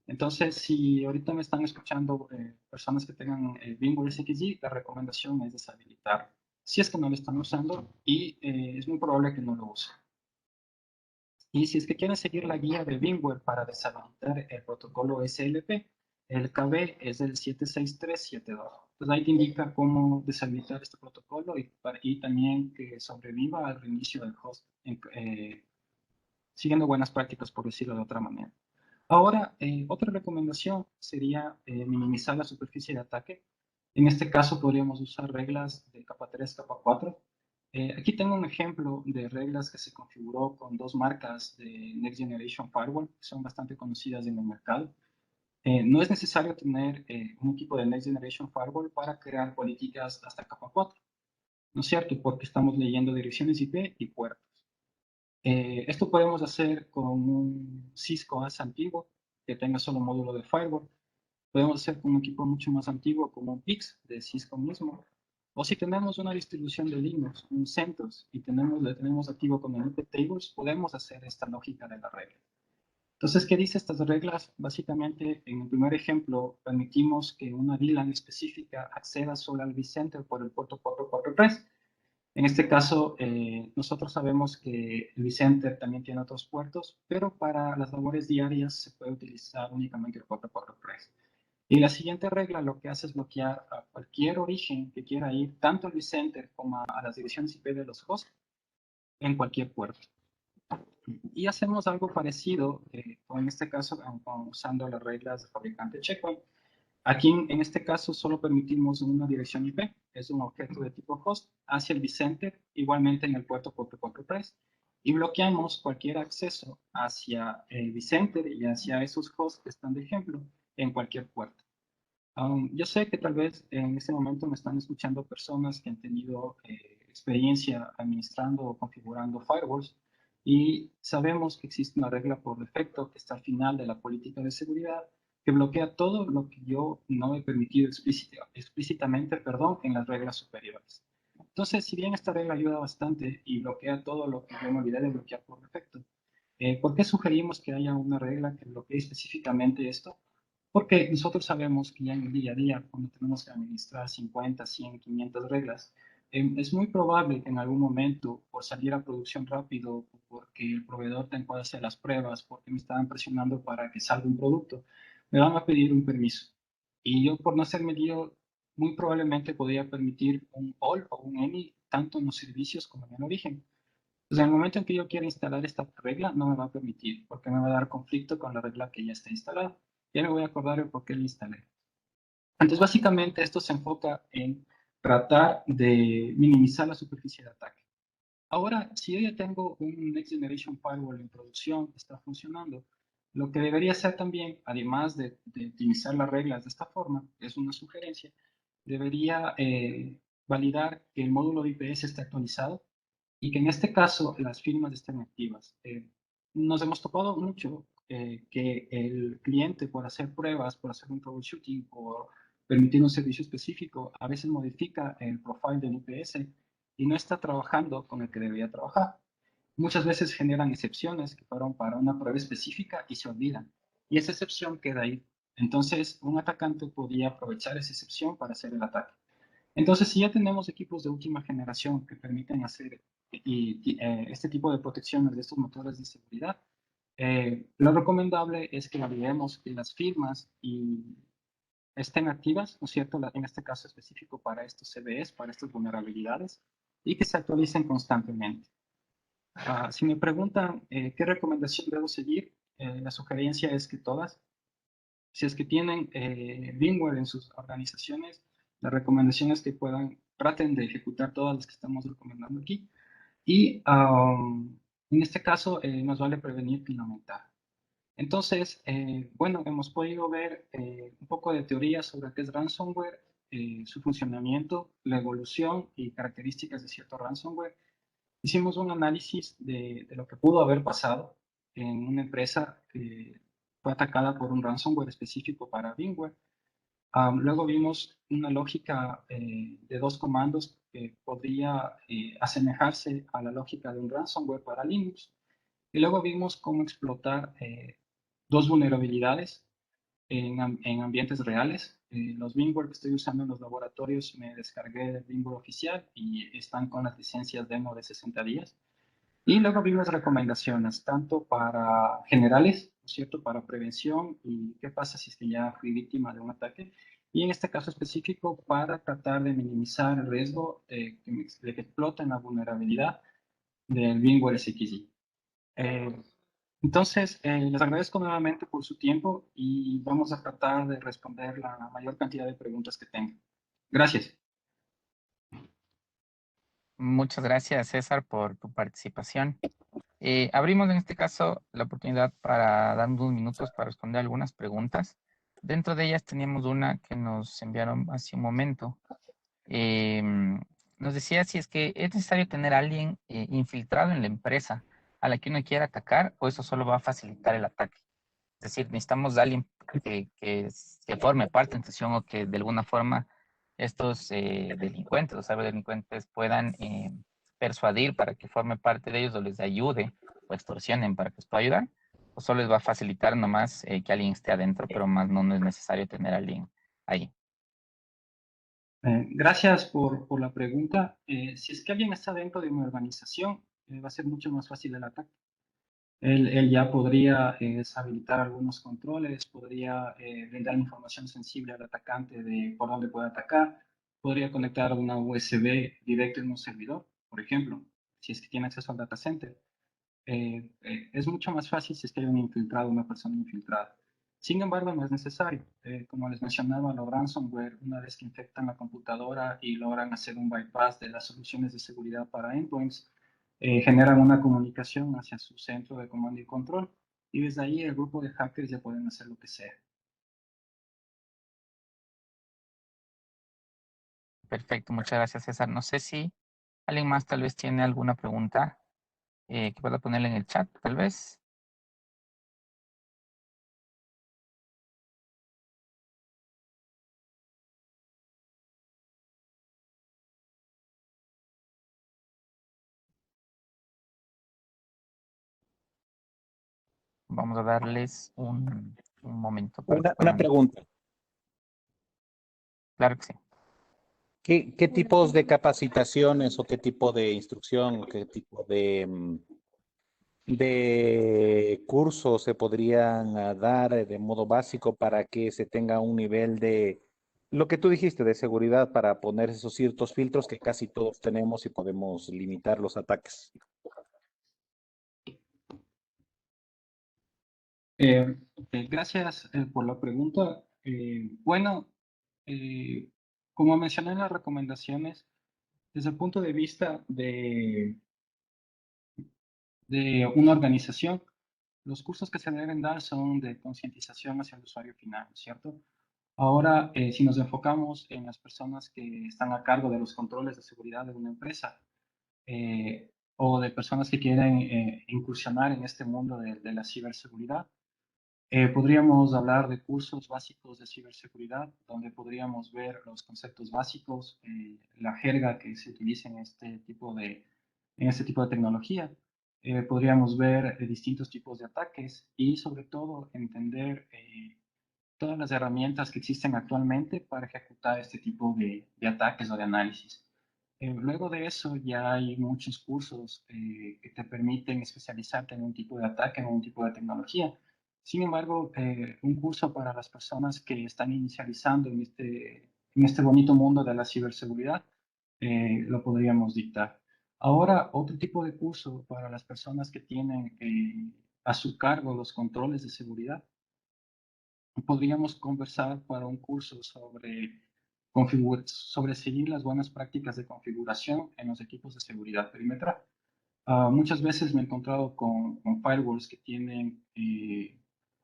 Entonces, si ahorita me están escuchando personas que tengan VMware SXG, la recomendación es deshabilitar. Si es que no lo están usando y es muy probable que no lo usen. Y si es que quieren seguir la guía de VMware para deshabilitar el protocolo SLP, el KB es el 76372. Entonces ahí te indica cómo deshabilitar este protocolo y también que sobreviva al reinicio del host siguiendo buenas prácticas, por decirlo de otra manera. Ahora, otra recomendación sería minimizar la superficie de ataque. En este caso podríamos usar reglas de capa 3, capa 4. Aquí tengo un ejemplo de reglas que se configuró con dos marcas de Next Generation Firewall, que son bastante conocidas en el mercado. No es necesario tener un equipo de Next Generation Firewall para crear políticas hasta capa 4, ¿no es cierto? Porque estamos leyendo direcciones IP y puertos. Esto podemos hacer con un Cisco AS antiguo que tenga solo módulo de firewall. Podemos hacer con un equipo mucho más antiguo como un PIX de Cisco mismo. O si tenemos una distribución de Linux, un CentOS, y le tenemos activo con el IP Tables, podemos hacer esta lógica de la regla. Entonces, ¿qué dice estas reglas? Básicamente, en el primer ejemplo, permitimos que una VLAN específica acceda solo al vCenter por el puerto 443. En este caso, nosotros sabemos que el vCenter también tiene otros puertos, pero para las labores diarias se puede utilizar únicamente el 443. Y la siguiente regla lo que hace es bloquear a cualquier origen que quiera ir, tanto al vCenter como a las direcciones IP de los hosts, en cualquier puerto. Y hacemos algo parecido, en este caso, usando las reglas de fabricante Checkpoint. Aquí, en este caso, solo permitimos una dirección IP, es un objeto de tipo host, hacia el vCenter, igualmente en el puerto 443, y bloqueamos cualquier acceso hacia el vCenter y hacia esos hosts que están de ejemplo en cualquier puerto. Yo sé que tal vez en este momento me están escuchando personas que han tenido experiencia administrando o configurando firewalls y sabemos que existe una regla por defecto que está al final de la política de seguridad que bloquea todo lo que yo no he permitido explícitamente, en las reglas superiores. Entonces, si bien esta regla ayuda bastante y bloquea todo lo que yo me olvidé de bloquear por defecto, ¿por qué sugerimos que haya una regla que bloquee específicamente esto? Porque nosotros sabemos que ya en el día a día, cuando tenemos que administrar 50, 100, 500 reglas, es muy probable que en algún momento, por salir a producción rápido, porque el proveedor tenga que hacer las pruebas, porque me estaban presionando para que salga un producto, me van a pedir un permiso. Y yo, por no hacerme lío, muy probablemente podría permitir un all o un any, tanto en los servicios como en el origen. Entonces, en el momento en que yo quiera instalar esta regla, no me va a permitir, porque me va a dar conflicto con la regla que ya está instalada. Ya me voy a acordar el por qué la instalé. Entonces, básicamente, esto se enfoca en tratar de minimizar la superficie de ataque. Ahora, si yo ya tengo un Next Generation Firewall en producción que está funcionando, lo que debería hacer también, además de optimizar las reglas de esta forma, es una sugerencia, debería validar que el módulo de IPS está actualizado y que en este caso las firmas estén activas. Nos hemos topado mucho que el cliente, por hacer pruebas, por hacer un troubleshooting, por permitir un servicio específico, a veces modifica el profile del IPS y no está trabajando con el que debería trabajar. Muchas veces generan excepciones que fueron para una prueba específica y se olvidan. Y esa excepción queda ahí. Entonces, un atacante podría aprovechar esa excepción para hacer el ataque. Entonces, si ya tenemos equipos de última generación que permiten hacer este tipo de protecciones de estos motores de seguridad, lo recomendable es que validemos que las firmas estén activas, ¿no es cierto? En este caso específico para estos CVEs, para estas vulnerabilidades, y que se actualicen constantemente. Si me preguntan qué recomendación debo seguir, la sugerencia es que todas, si es que tienen VMware en sus organizaciones, la recomendación es que traten de ejecutar todas las que estamos recomendando aquí. Y en este caso, nos vale prevenir que lamentar. Entonces, bueno, hemos podido ver un poco de teoría sobre qué es ransomware, su funcionamiento, la evolución y características de cierto ransomware. Hicimos un análisis de lo que pudo haber pasado en una empresa que fue atacada por un ransomware específico para VMware. Luego vimos una lógica de dos comandos que podría asemejarse a la lógica de un ransomware para Linux. Y luego vimos cómo explotar dos vulnerabilidades en ambientes reales. Los VMware que estoy usando en los laboratorios me descargué del VMware oficial y están con las licencias demo de 60 días. Y luego vimos recomendaciones, tanto para generales, ¿no es cierto?, para prevención y qué pasa si es que ya fui víctima de un ataque. Y en este caso específico, para tratar de minimizar el riesgo de que exploten la vulnerabilidad del VMware SXI. Entonces, les agradezco nuevamente por su tiempo y vamos a tratar de responder la mayor cantidad de preguntas que tengan. Gracias. Muchas gracias, César, por tu participación. Abrimos en este caso la oportunidad para dar unos minutos para responder algunas preguntas. Dentro de ellas teníamos una que nos enviaron hace un momento. Nos decía si es que es necesario tener a alguien infiltrado en la empresa a la que uno quiera atacar, o eso solo va a facilitar el ataque. Es decir, necesitamos de alguien que forme parte de la institución o que de alguna forma estos delincuentes o ciberdelincuentes puedan persuadir para que forme parte de ellos o les ayude o extorsionen para que les pueda ayudar, o solo les va a facilitar nomás que alguien esté adentro, pero más no es necesario tener a alguien ahí. Gracias por la pregunta. Si es que alguien está dentro de una organización, va a ser mucho más fácil el ataque. Él ya podría deshabilitar algunos controles, podría brindar información sensible al atacante de por dónde puede atacar, podría conectar una USB directo en un servidor, por ejemplo, si es que tiene acceso al data center. Es mucho más fácil si es que hay un infiltrado, una persona infiltrada. Sin embargo, no es necesario. Como les mencionaba, los ransomware, una vez que infectan la computadora y logran hacer un bypass de las soluciones de seguridad para endpoints, generan una comunicación hacia su centro de comando y control. Y desde ahí el grupo de hackers ya pueden hacer lo que sea. Perfecto, muchas gracias, César. No sé si alguien más tal vez tiene alguna pregunta que pueda ponerle en el chat, tal vez. Vamos a darles un momento para que Una puedan. pregunta. Claro que sí. ¿Qué tipos de capacitaciones o qué tipo de instrucción o qué tipo de cursos se podrían dar de modo básico para que se tenga un nivel de lo que tú dijiste de seguridad para poner esos ciertos filtros que casi todos tenemos y podemos limitar los ataques? Gracias por la pregunta. Bueno, como mencioné en las recomendaciones, desde el punto de vista de una organización, los cursos que se deben dar son de concientización hacia el usuario final, ¿cierto? Ahora, si nos enfocamos en las personas que están a cargo de los controles de seguridad de una empresa o de personas que quieren incursionar en este mundo de la ciberseguridad, podríamos hablar de cursos básicos de ciberseguridad, donde podríamos ver los conceptos básicos, la jerga que se utiliza en este tipo de tecnología. Podríamos ver distintos tipos de ataques y sobre todo entender todas las herramientas que existen actualmente para ejecutar este tipo de ataques o de análisis. Luego de eso ya hay muchos cursos que te permiten especializarte en un tipo de ataque, en un tipo de tecnología. Sin embargo, un curso para las personas que están inicializando en este bonito mundo de la ciberseguridad, lo podríamos dictar. Ahora, otro tipo de curso para las personas que tienen a su cargo los controles de seguridad, podríamos conversar para un curso sobre seguir las buenas prácticas de configuración en los equipos de seguridad perimetral. Muchas veces me he encontrado con firewalls que tienen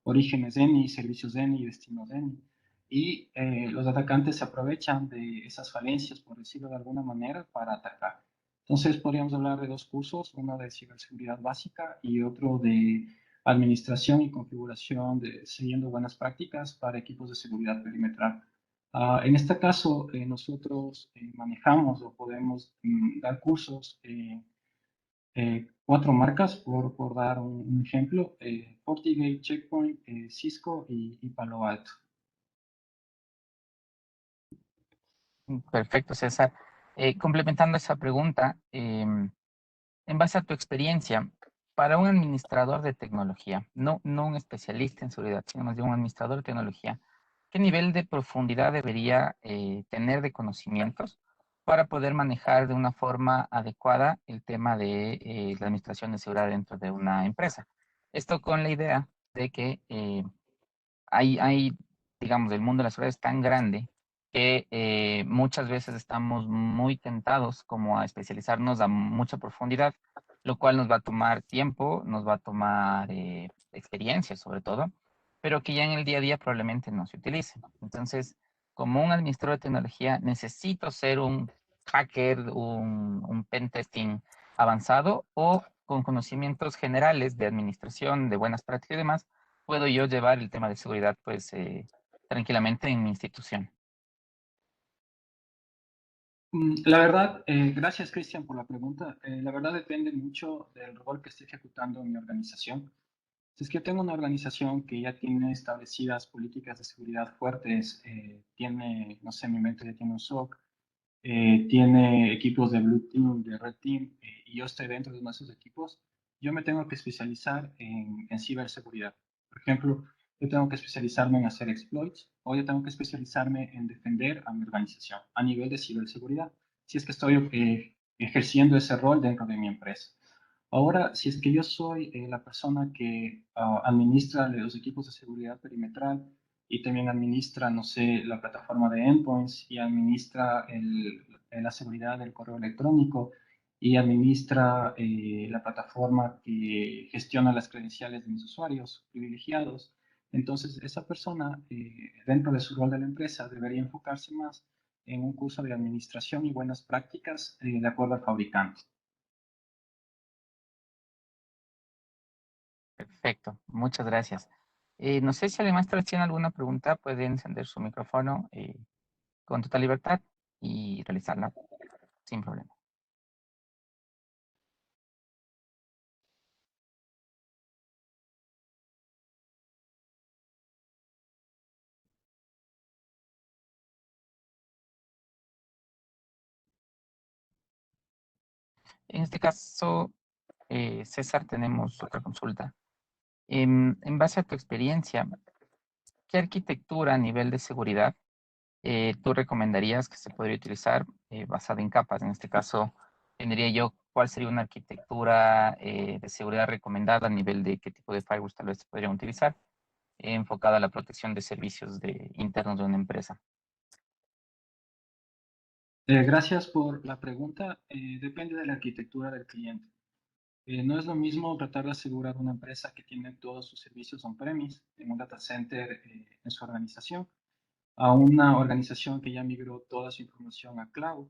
orígenes ENI, servicios ENI y destinos ENI. Y los atacantes se aprovechan de esas falencias, por decirlo de alguna manera, para atacar. Entonces podríamos hablar de dos cursos, uno de ciberseguridad básica y otro de administración y configuración de siguiendo buenas prácticas para equipos de seguridad perimetral. En este caso, nosotros manejamos o podemos dar cursos cuatro marcas, por dar un ejemplo, FortiGate, Checkpoint, Cisco y Palo Alto. Perfecto, César. Complementando esa pregunta, en base a tu experiencia, para un administrador de tecnología, no un especialista en seguridad, sino más bien un administrador de tecnología, ¿qué nivel de profundidad debería tener de conocimientos para poder manejar de una forma adecuada el tema de la administración de seguridad dentro de una empresa? Esto con la idea de que hay, digamos, el mundo de la seguridad es tan grande que muchas veces estamos muy tentados como a especializarnos a mucha profundidad, lo cual nos va a tomar tiempo, nos va a tomar experiencia sobre todo, pero que ya en el día a día probablemente no se utilice. Entonces, como un administrador de tecnología, necesito ser un hacker, un pen testing avanzado o con conocimientos generales de administración, de buenas prácticas y demás, puedo yo llevar el tema de seguridad pues tranquilamente en mi institución. La verdad, gracias Cristian por la pregunta. La verdad depende mucho del rol que esté ejecutando mi organización. Si es que tengo una organización que ya tiene establecidas políticas de seguridad fuertes, tiene, no sé, mi mente ya tiene un SOC, tiene equipos de Blue Team, de Red Team, y yo estoy dentro de uno de esos equipos, yo me tengo que especializar en ciberseguridad. Por ejemplo, yo tengo que especializarme en hacer exploits o yo tengo que especializarme en defender a mi organización a nivel de ciberseguridad, si es que estoy ejerciendo ese rol dentro de mi empresa. Ahora, si es que yo soy la persona que administra los equipos de seguridad perimetral y también administra, no sé, la plataforma de endpoints y administra la seguridad del correo electrónico y administra la plataforma que gestiona las credenciales de mis usuarios privilegiados. Entonces, esa persona, dentro de su rol de la empresa, debería enfocarse más en un curso de administración y buenas prácticas de acuerdo al fabricante. Perfecto, muchas gracias. No sé si además tiene alguna pregunta, puede encender su micrófono con total libertad y realizarla sin problema. En este caso, César, tenemos otra consulta. En base a tu experiencia, ¿qué arquitectura a nivel de seguridad tú recomendarías que se podría utilizar basada en capas? En este caso, tendría yo cuál sería una arquitectura de seguridad recomendada a nivel de qué tipo de firewalls tal vez se podrían utilizar, enfocada a la protección de servicios internos de una empresa. Gracias por la pregunta. Depende de la arquitectura del cliente. No es lo mismo tratar de asegurar una empresa que tiene todos sus servicios on-premise en un data center en su organización a una organización que ya migró toda su información a cloud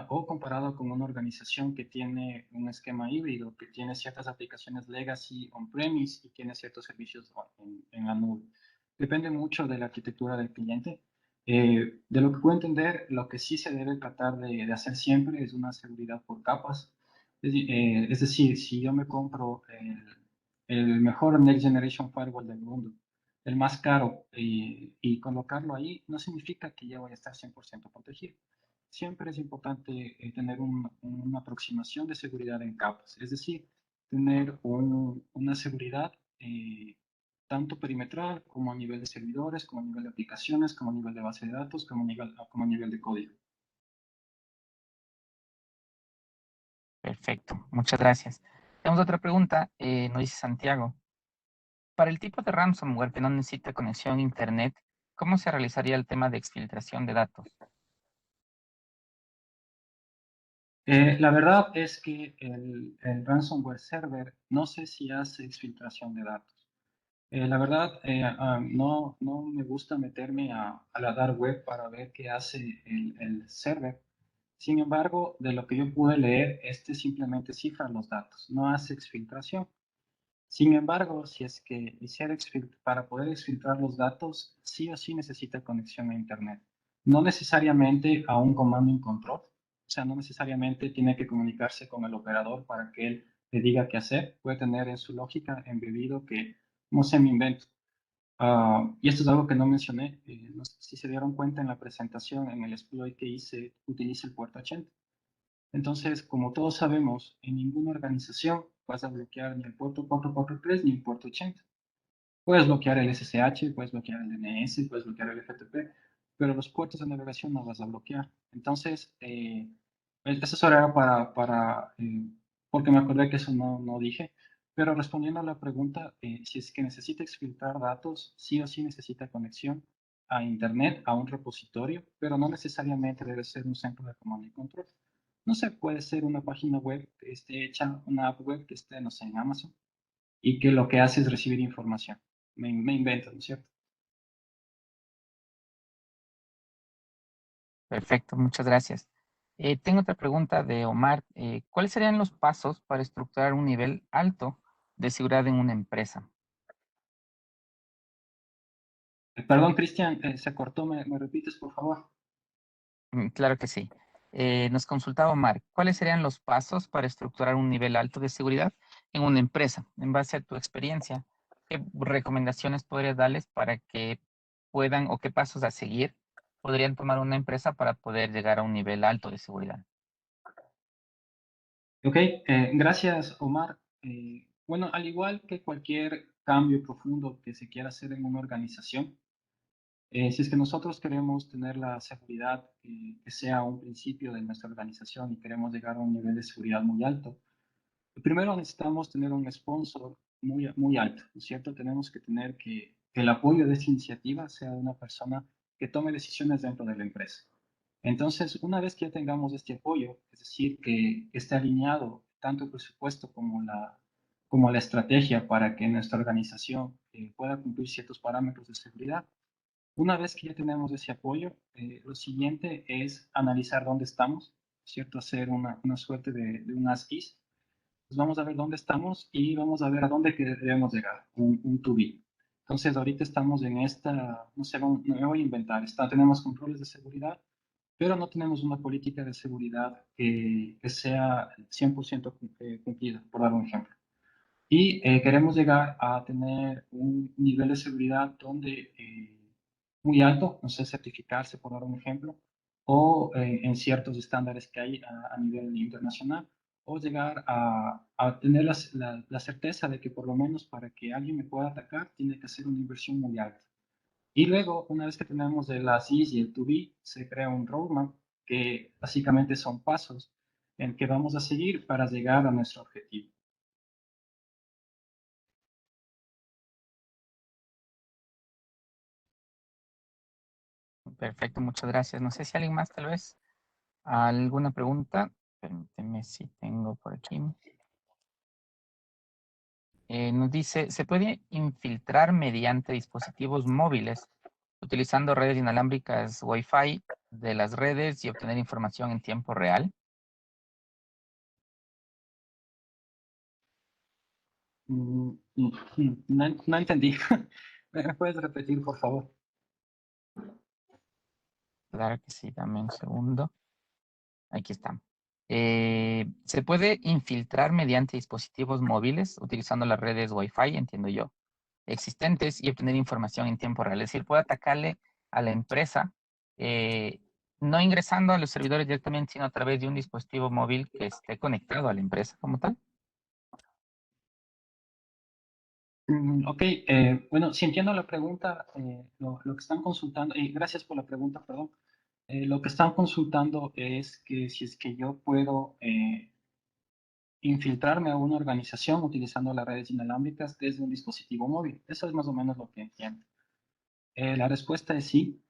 o comparado con una organización que tiene un esquema híbrido, que tiene ciertas aplicaciones legacy on-premise y tiene ciertos servicios en la nube. Depende mucho de la arquitectura del cliente. De lo que puedo entender, lo que sí se debe tratar de hacer siempre es una seguridad por capas. Es decir, si yo me compro el mejor Next Generation Firewall del mundo, el más caro, y colocarlo ahí, no significa que ya voy a estar 100% protegido. Siempre es importante tener una aproximación de seguridad en capas, es decir, tener una seguridad tanto perimetral como a nivel de servidores, como a nivel de aplicaciones, como a nivel de base de datos, como a nivel de código. Perfecto, muchas gracias. Tenemos otra pregunta, nos dice Santiago. Para el tipo de ransomware que no necesita conexión a Internet, ¿cómo se realizaría el tema de exfiltración de datos? La verdad es que el ransomware server no sé si hace exfiltración de datos. La verdad, no me gusta meterme a la dark web para ver qué hace el server. Sin embargo, de lo que yo pude leer, este simplemente cifra los datos, no hace exfiltración. Sin embargo, si es que para poder exfiltrar los datos, sí o sí necesita conexión a Internet. No necesariamente a un comando in control, o sea, no necesariamente tiene que comunicarse con el operador para que él le diga qué hacer. Puede tener en su lógica embebido que, no sé, me invento. Y esto es algo que no mencioné. No sé si se dieron cuenta en la presentación, en el exploit que hice, utiliza el puerto 80. Entonces, como todos sabemos, en ninguna organización vas a bloquear ni el puerto 443 ni el puerto 80. Puedes bloquear el SSH, puedes bloquear el DNS, puedes bloquear el FTP, pero los puertos de navegación no vas a bloquear. Entonces, eso solo era porque me acordé que eso no dije, Pero respondiendo a la pregunta, si es que necesita exfiltrar datos, sí o sí necesita conexión a Internet, a un repositorio, pero no necesariamente debe ser un centro de comando y control. No sé, puede ser una página web que esté hecha, una app web que esté, no sé, en Amazon, y que lo que hace es recibir información. Me invento, ¿no es cierto? Perfecto, muchas gracias. Tengo otra pregunta de Omar. ¿Cuáles serían los pasos para estructurar un nivel alto de seguridad en una empresa? Perdón, Cristian, se cortó, ¿me repites, por favor? Claro que sí. Nos consultaba Omar, ¿cuáles serían los pasos para estructurar un nivel alto de seguridad en una empresa? En base a tu experiencia, ¿qué recomendaciones podrías darles para que puedan o qué pasos a seguir podrían tomar una empresa para poder llegar a un nivel alto de seguridad? Ok, gracias, Omar. Bueno, al igual que cualquier cambio profundo que se quiera hacer en una organización, si es que nosotros queremos tener la seguridad que sea un principio de nuestra organización y queremos llegar a un nivel de seguridad muy alto, primero necesitamos tener un sponsor muy alto, ¿no es cierto? Tenemos que tener que el apoyo de esta iniciativa sea de una persona que tome decisiones dentro de la empresa. Entonces, una vez que ya tengamos este apoyo, es decir, que esté alineado tanto el presupuesto como la estrategia para que nuestra organización pueda cumplir ciertos parámetros de seguridad, una vez que ya tenemos ese apoyo, lo siguiente es analizar dónde estamos, ¿cierto? Hacer una suerte de un as-is. Pues vamos a ver dónde estamos y vamos a ver a dónde debemos llegar, un to be. Entonces, ahorita estamos en esta, no sé, me voy a inventar, tenemos controles de seguridad, pero no tenemos una política de seguridad que sea 100% cumplida, por dar un ejemplo. Y queremos llegar a tener un nivel de seguridad donde muy alto, no sé, certificarse, por dar un ejemplo, o en ciertos estándares que hay a nivel internacional, o llegar a tener la certeza de que por lo menos para que alguien me pueda atacar, tiene que hacer una inversión muy alta. Y luego, una vez que tenemos el ASIS y el to be, se crea un roadmap que básicamente son pasos en que vamos a seguir para llegar a nuestro objetivo. Perfecto, muchas gracias. No sé si alguien más tal vez alguna pregunta. Permíteme si tengo por aquí. Nos dice, ¿se puede infiltrar mediante dispositivos móviles utilizando redes inalámbricas Wi-Fi de las redes y obtener información en tiempo real? No entendí. ¿Me puedes repetir, por favor? Claro que sí, dame un segundo. Aquí está. ¿Se puede infiltrar mediante dispositivos móviles utilizando las redes Wi-Fi, entiendo yo, existentes y obtener información en tiempo real? Es decir, puede atacarle a la empresa, eh, no ingresando a los servidores directamente, sino a través de un dispositivo móvil que esté conectado a la empresa como tal. Ok, bueno, si entiendo la pregunta, lo que están consultando, y gracias por la pregunta, perdón. Lo que están consultando es que si es que yo puedo infiltrarme a una organización utilizando las redes inalámbricas desde un dispositivo móvil. Eso es más o menos lo que entiendo. La respuesta es sí.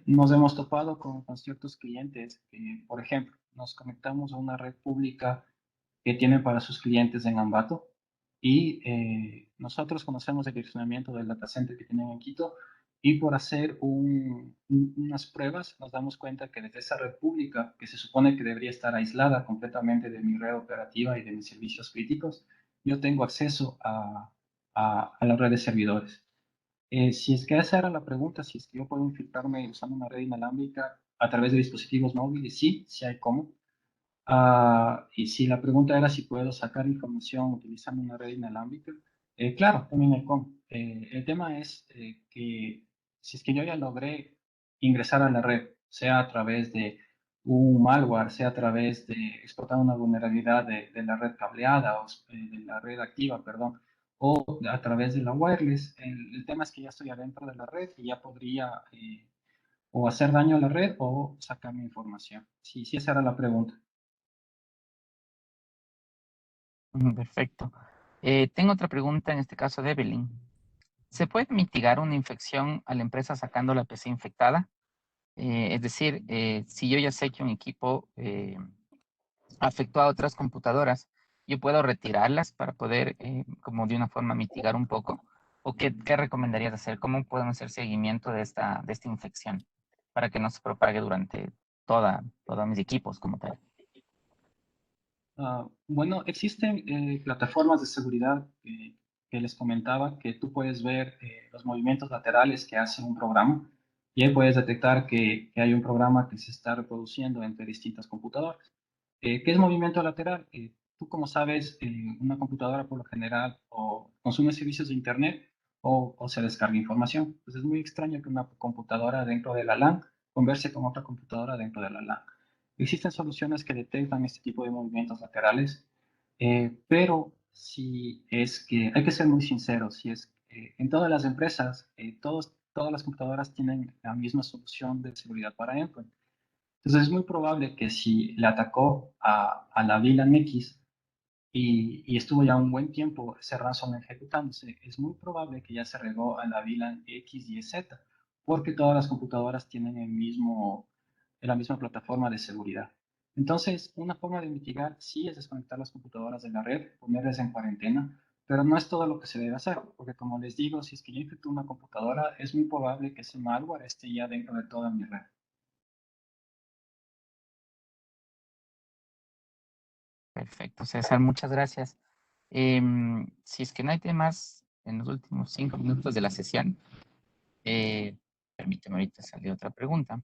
Nos hemos topado con ciertos clientes que, por ejemplo, nos conectamos a una red pública que tiene para sus clientes en Ambato y nosotros conocemos el direccionamiento del data center que tienen en Quito y por hacer unas pruebas nos damos cuenta que desde esa red pública, que se supone que debería estar aislada completamente de mi red operativa y de mis servicios críticos, yo tengo acceso a la red de servidores. Si es que esa era la pregunta, si es que yo puedo infiltrarme usando una red inalámbrica a través de dispositivos móviles, sí, sí hay cómo. Y si la pregunta era si puedo sacar información utilizando una red inalámbrica, claro, también hay cómo. El tema es que si es que yo ya logré ingresar a la red, sea a través de un malware, sea a través de explotar una vulnerabilidad de la red cableada o de la red activa, perdón, o a través de la wireless, el tema es que ya estoy adentro de la red y ya podría o hacer daño a la red o sacar mi información. Sí, sí, esa era la pregunta. Perfecto. Tengo otra pregunta, en este caso de Evelyn. ¿Se puede mitigar una infección a la empresa sacando la PC infectada? Es decir, si yo ya sé que un equipo afectó a otras computadoras, ¿yo puedo retirarlas para poder, como de una forma, mitigar un poco? ¿O qué recomendarías hacer? ¿Cómo podemos hacer seguimiento de esta infección para que no se propague durante todos mis equipos como tal? Bueno, existen plataformas de seguridad que les comentaba que tú puedes ver los movimientos laterales que hace un programa y ahí puedes detectar que hay un programa que se está reproduciendo entre distintas computadoras. ¿Qué es movimiento lateral? Tú, como sabes, una computadora por lo general o consume servicios de Internet o se descarga información. Entonces es muy extraño que una computadora dentro de la LAN converse con otra computadora dentro de la LAN. Existen soluciones que detectan este tipo de movimientos laterales, pero si es que hay que ser muy sinceros, si es en todas las empresas, todas las computadoras tienen la misma solución de seguridad para endpoint. Entonces es muy probable que si le atacó a la VLAN X y estuvo ya un buen tiempo ese ransomware ejecutándose, es muy probable que ya se regó a la VLAN X y Z, porque todas las computadoras tienen la misma plataforma de seguridad. Entonces, una forma de mitigar sí es desconectar las computadoras de la red, ponerlas en cuarentena, pero no es todo lo que se debe hacer, porque como les digo, si es que yo infecto una computadora, es muy probable que ese malware esté ya dentro de toda mi red. Perfecto, César, muchas gracias. Si es que no hay temas en los últimos 5 minutos de la sesión, permíteme, ahorita salió otra pregunta.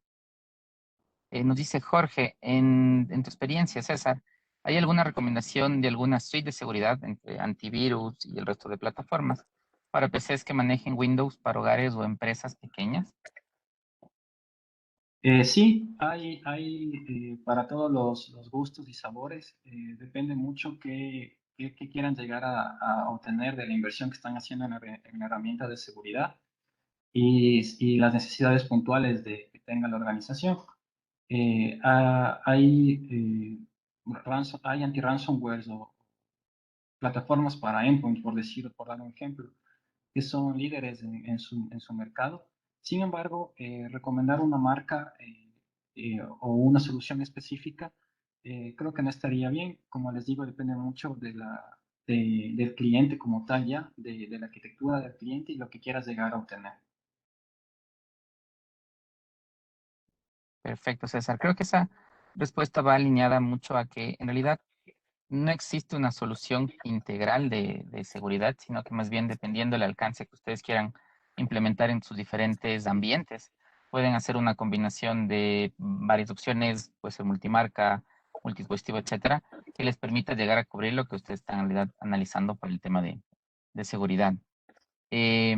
Nos dice Jorge, en tu experiencia, César, ¿hay alguna recomendación de alguna suite de seguridad entre antivirus y el resto de plataformas para PCs que manejen Windows para hogares o empresas pequeñas? Sí, hay para todos los gustos y sabores. Depende mucho qué quieran llegar a obtener de la inversión que están haciendo en la herramienta de seguridad y las necesidades puntuales que tenga la organización. Hay anti-ransomware o plataformas para endpoint, por dar un ejemplo, que son líderes en su mercado. Sin embargo, recomendar una marca o una solución específica, creo que no estaría bien. Como les digo, depende mucho del cliente como tal ya, de la arquitectura del cliente y lo que quieras llegar a obtener. Perfecto, César. Creo que esa respuesta va alineada mucho a que en realidad no existe una solución integral de seguridad, sino que más bien dependiendo del alcance que ustedes quieran implementar en sus diferentes ambientes, pueden hacer una combinación de varias opciones, puede ser multimarca, multidispositivo, etcétera, que les permita llegar a cubrir lo que ustedes están en realidad analizando por el tema de seguridad. Eh,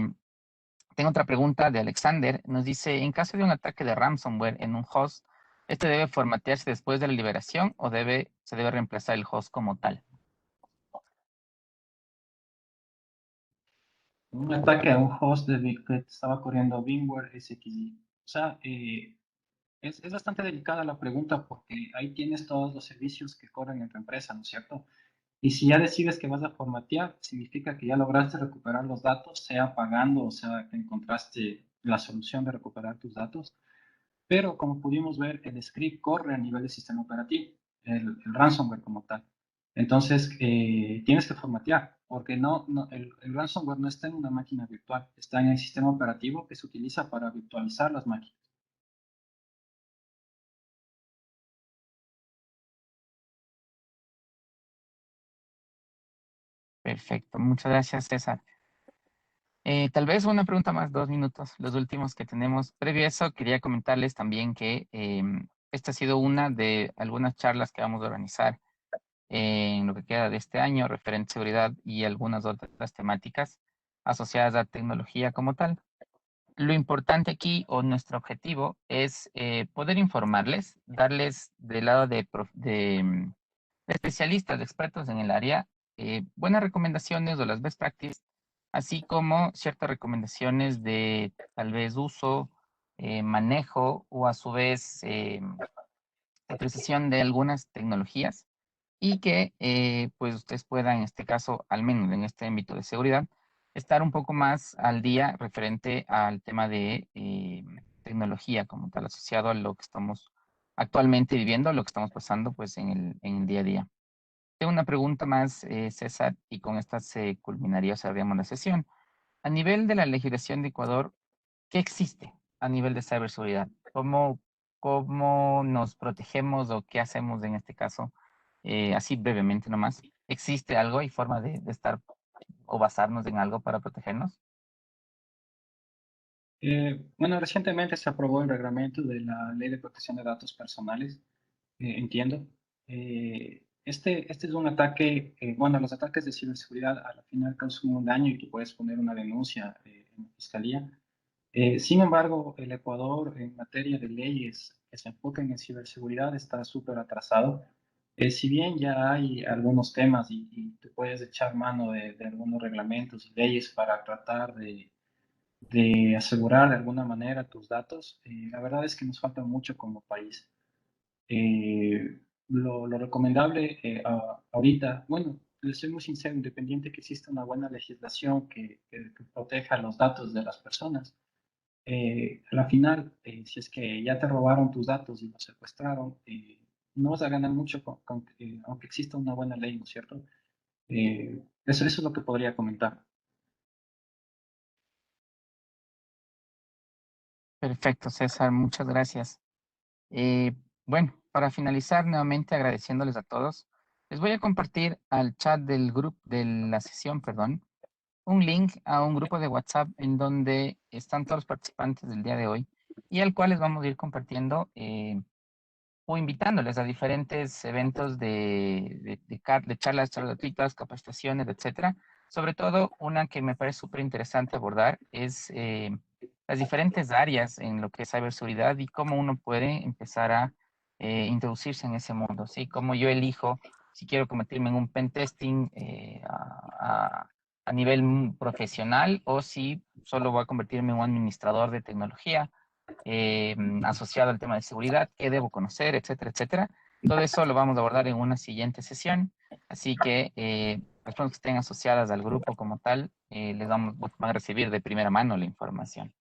Tengo otra pregunta de Alexander. Nos dice, en caso de un ataque de ransomware en un host, ¿este debe formatearse después de la liberación o se debe reemplazar el host como tal? Un ataque a un host que estaba corriendo VMware SXI. O sea, es bastante delicada la pregunta porque ahí tienes todos los servicios que corren en tu empresa, ¿no es cierto? Y si ya decides que vas a formatear, significa que ya lograste recuperar los datos, sea pagando o sea que encontraste la solución de recuperar tus datos. Pero como pudimos ver, el script corre a nivel de sistema operativo, el ransomware como tal. Entonces, tienes que formatear, porque el ransomware no está en una máquina virtual, está en el sistema operativo que se utiliza para virtualizar las máquinas. Perfecto, muchas gracias, César. Tal vez una pregunta más, 2 minutos, los últimos que tenemos. Previo a eso, quería comentarles también que esta ha sido una de algunas charlas que vamos a organizar en lo que queda de este año, referente a seguridad y algunas otras temáticas asociadas a tecnología como tal. Lo importante aquí, o nuestro objetivo, es poder informarles, darles del lado de especialistas, de expertos en el área, buenas recomendaciones o las best practices, así como ciertas recomendaciones de tal vez uso, manejo o a su vez apreciación de algunas tecnologías y que pues ustedes puedan, en este caso, al menos en este ámbito de seguridad, estar un poco más al día referente al tema de tecnología como tal, asociado a lo que estamos actualmente viviendo, lo que estamos pasando pues en el día a día. Tengo una pregunta más, César, y con esta se culminaría o cerraríamos la sesión. A nivel de la legislación de Ecuador, ¿qué existe a nivel de ciberseguridad? ¿Cómo nos protegemos o qué hacemos en este caso? Así brevemente nomás. ¿Existe algo y forma de estar o basarnos en algo para protegernos? Bueno, recientemente se aprobó el reglamento de la Ley de Protección de Datos Personales, entiendo. Este es un ataque, bueno, los ataques de ciberseguridad a la final causan un daño y tú puedes poner una denuncia en la fiscalía. Sin embargo, el Ecuador en materia de leyes que se enfocan en ciberseguridad está súper atrasado. Si bien ya hay algunos temas y tú puedes echar mano de algunos reglamentos y leyes para tratar de asegurar de alguna manera tus datos, la verdad es que nos falta mucho como país. Lo recomendable ahorita, bueno, les soy muy sincero, independiente que exista una buena legislación que proteja los datos de las personas, a la final, si es que ya te robaron tus datos y los secuestraron, no vas a ganar mucho aunque exista una buena ley, ¿no es cierto? Eso es lo que podría comentar. Perfecto, César, muchas gracias. Eh, bueno, para finalizar, nuevamente agradeciéndoles a todos, les voy a compartir al chat del grupo, de la sesión, perdón, un link a un grupo de WhatsApp en donde están todos los participantes del día de hoy y al cual les vamos a ir compartiendo o invitándoles a diferentes eventos de charlas gratuitas, capacitaciones, etcétera. Sobre todo, una que me parece súper interesante abordar es las diferentes áreas en lo que es ciberseguridad y cómo uno puede empezar a introducirse en ese mundo, ¿sí? Cómo yo elijo si quiero convertirme en un pentesting a nivel profesional o si solo voy a convertirme en un administrador de tecnología asociado al tema de seguridad, qué debo conocer, etcétera, etcétera. Todo eso lo vamos a abordar en una siguiente sesión, así que las personas que estén asociadas al grupo como tal, van a recibir de primera mano la información.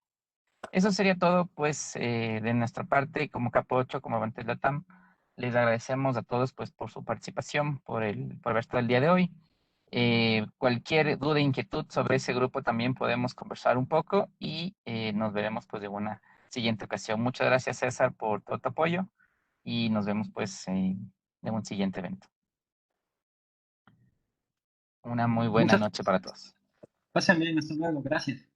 Eso sería todo, pues, de nuestra parte, como Capo 8, como Avantes Latam. Les agradecemos a todos, pues, por su participación, por haber estado el día de hoy. Cualquier duda e inquietud sobre ese grupo también podemos conversar un poco y nos veremos, pues, de una siguiente ocasión. Muchas gracias, César, por todo tu apoyo y nos vemos, pues, en un siguiente evento. Una muy buena Muchas noche para todos. Pasen bien, hasta luego, gracias.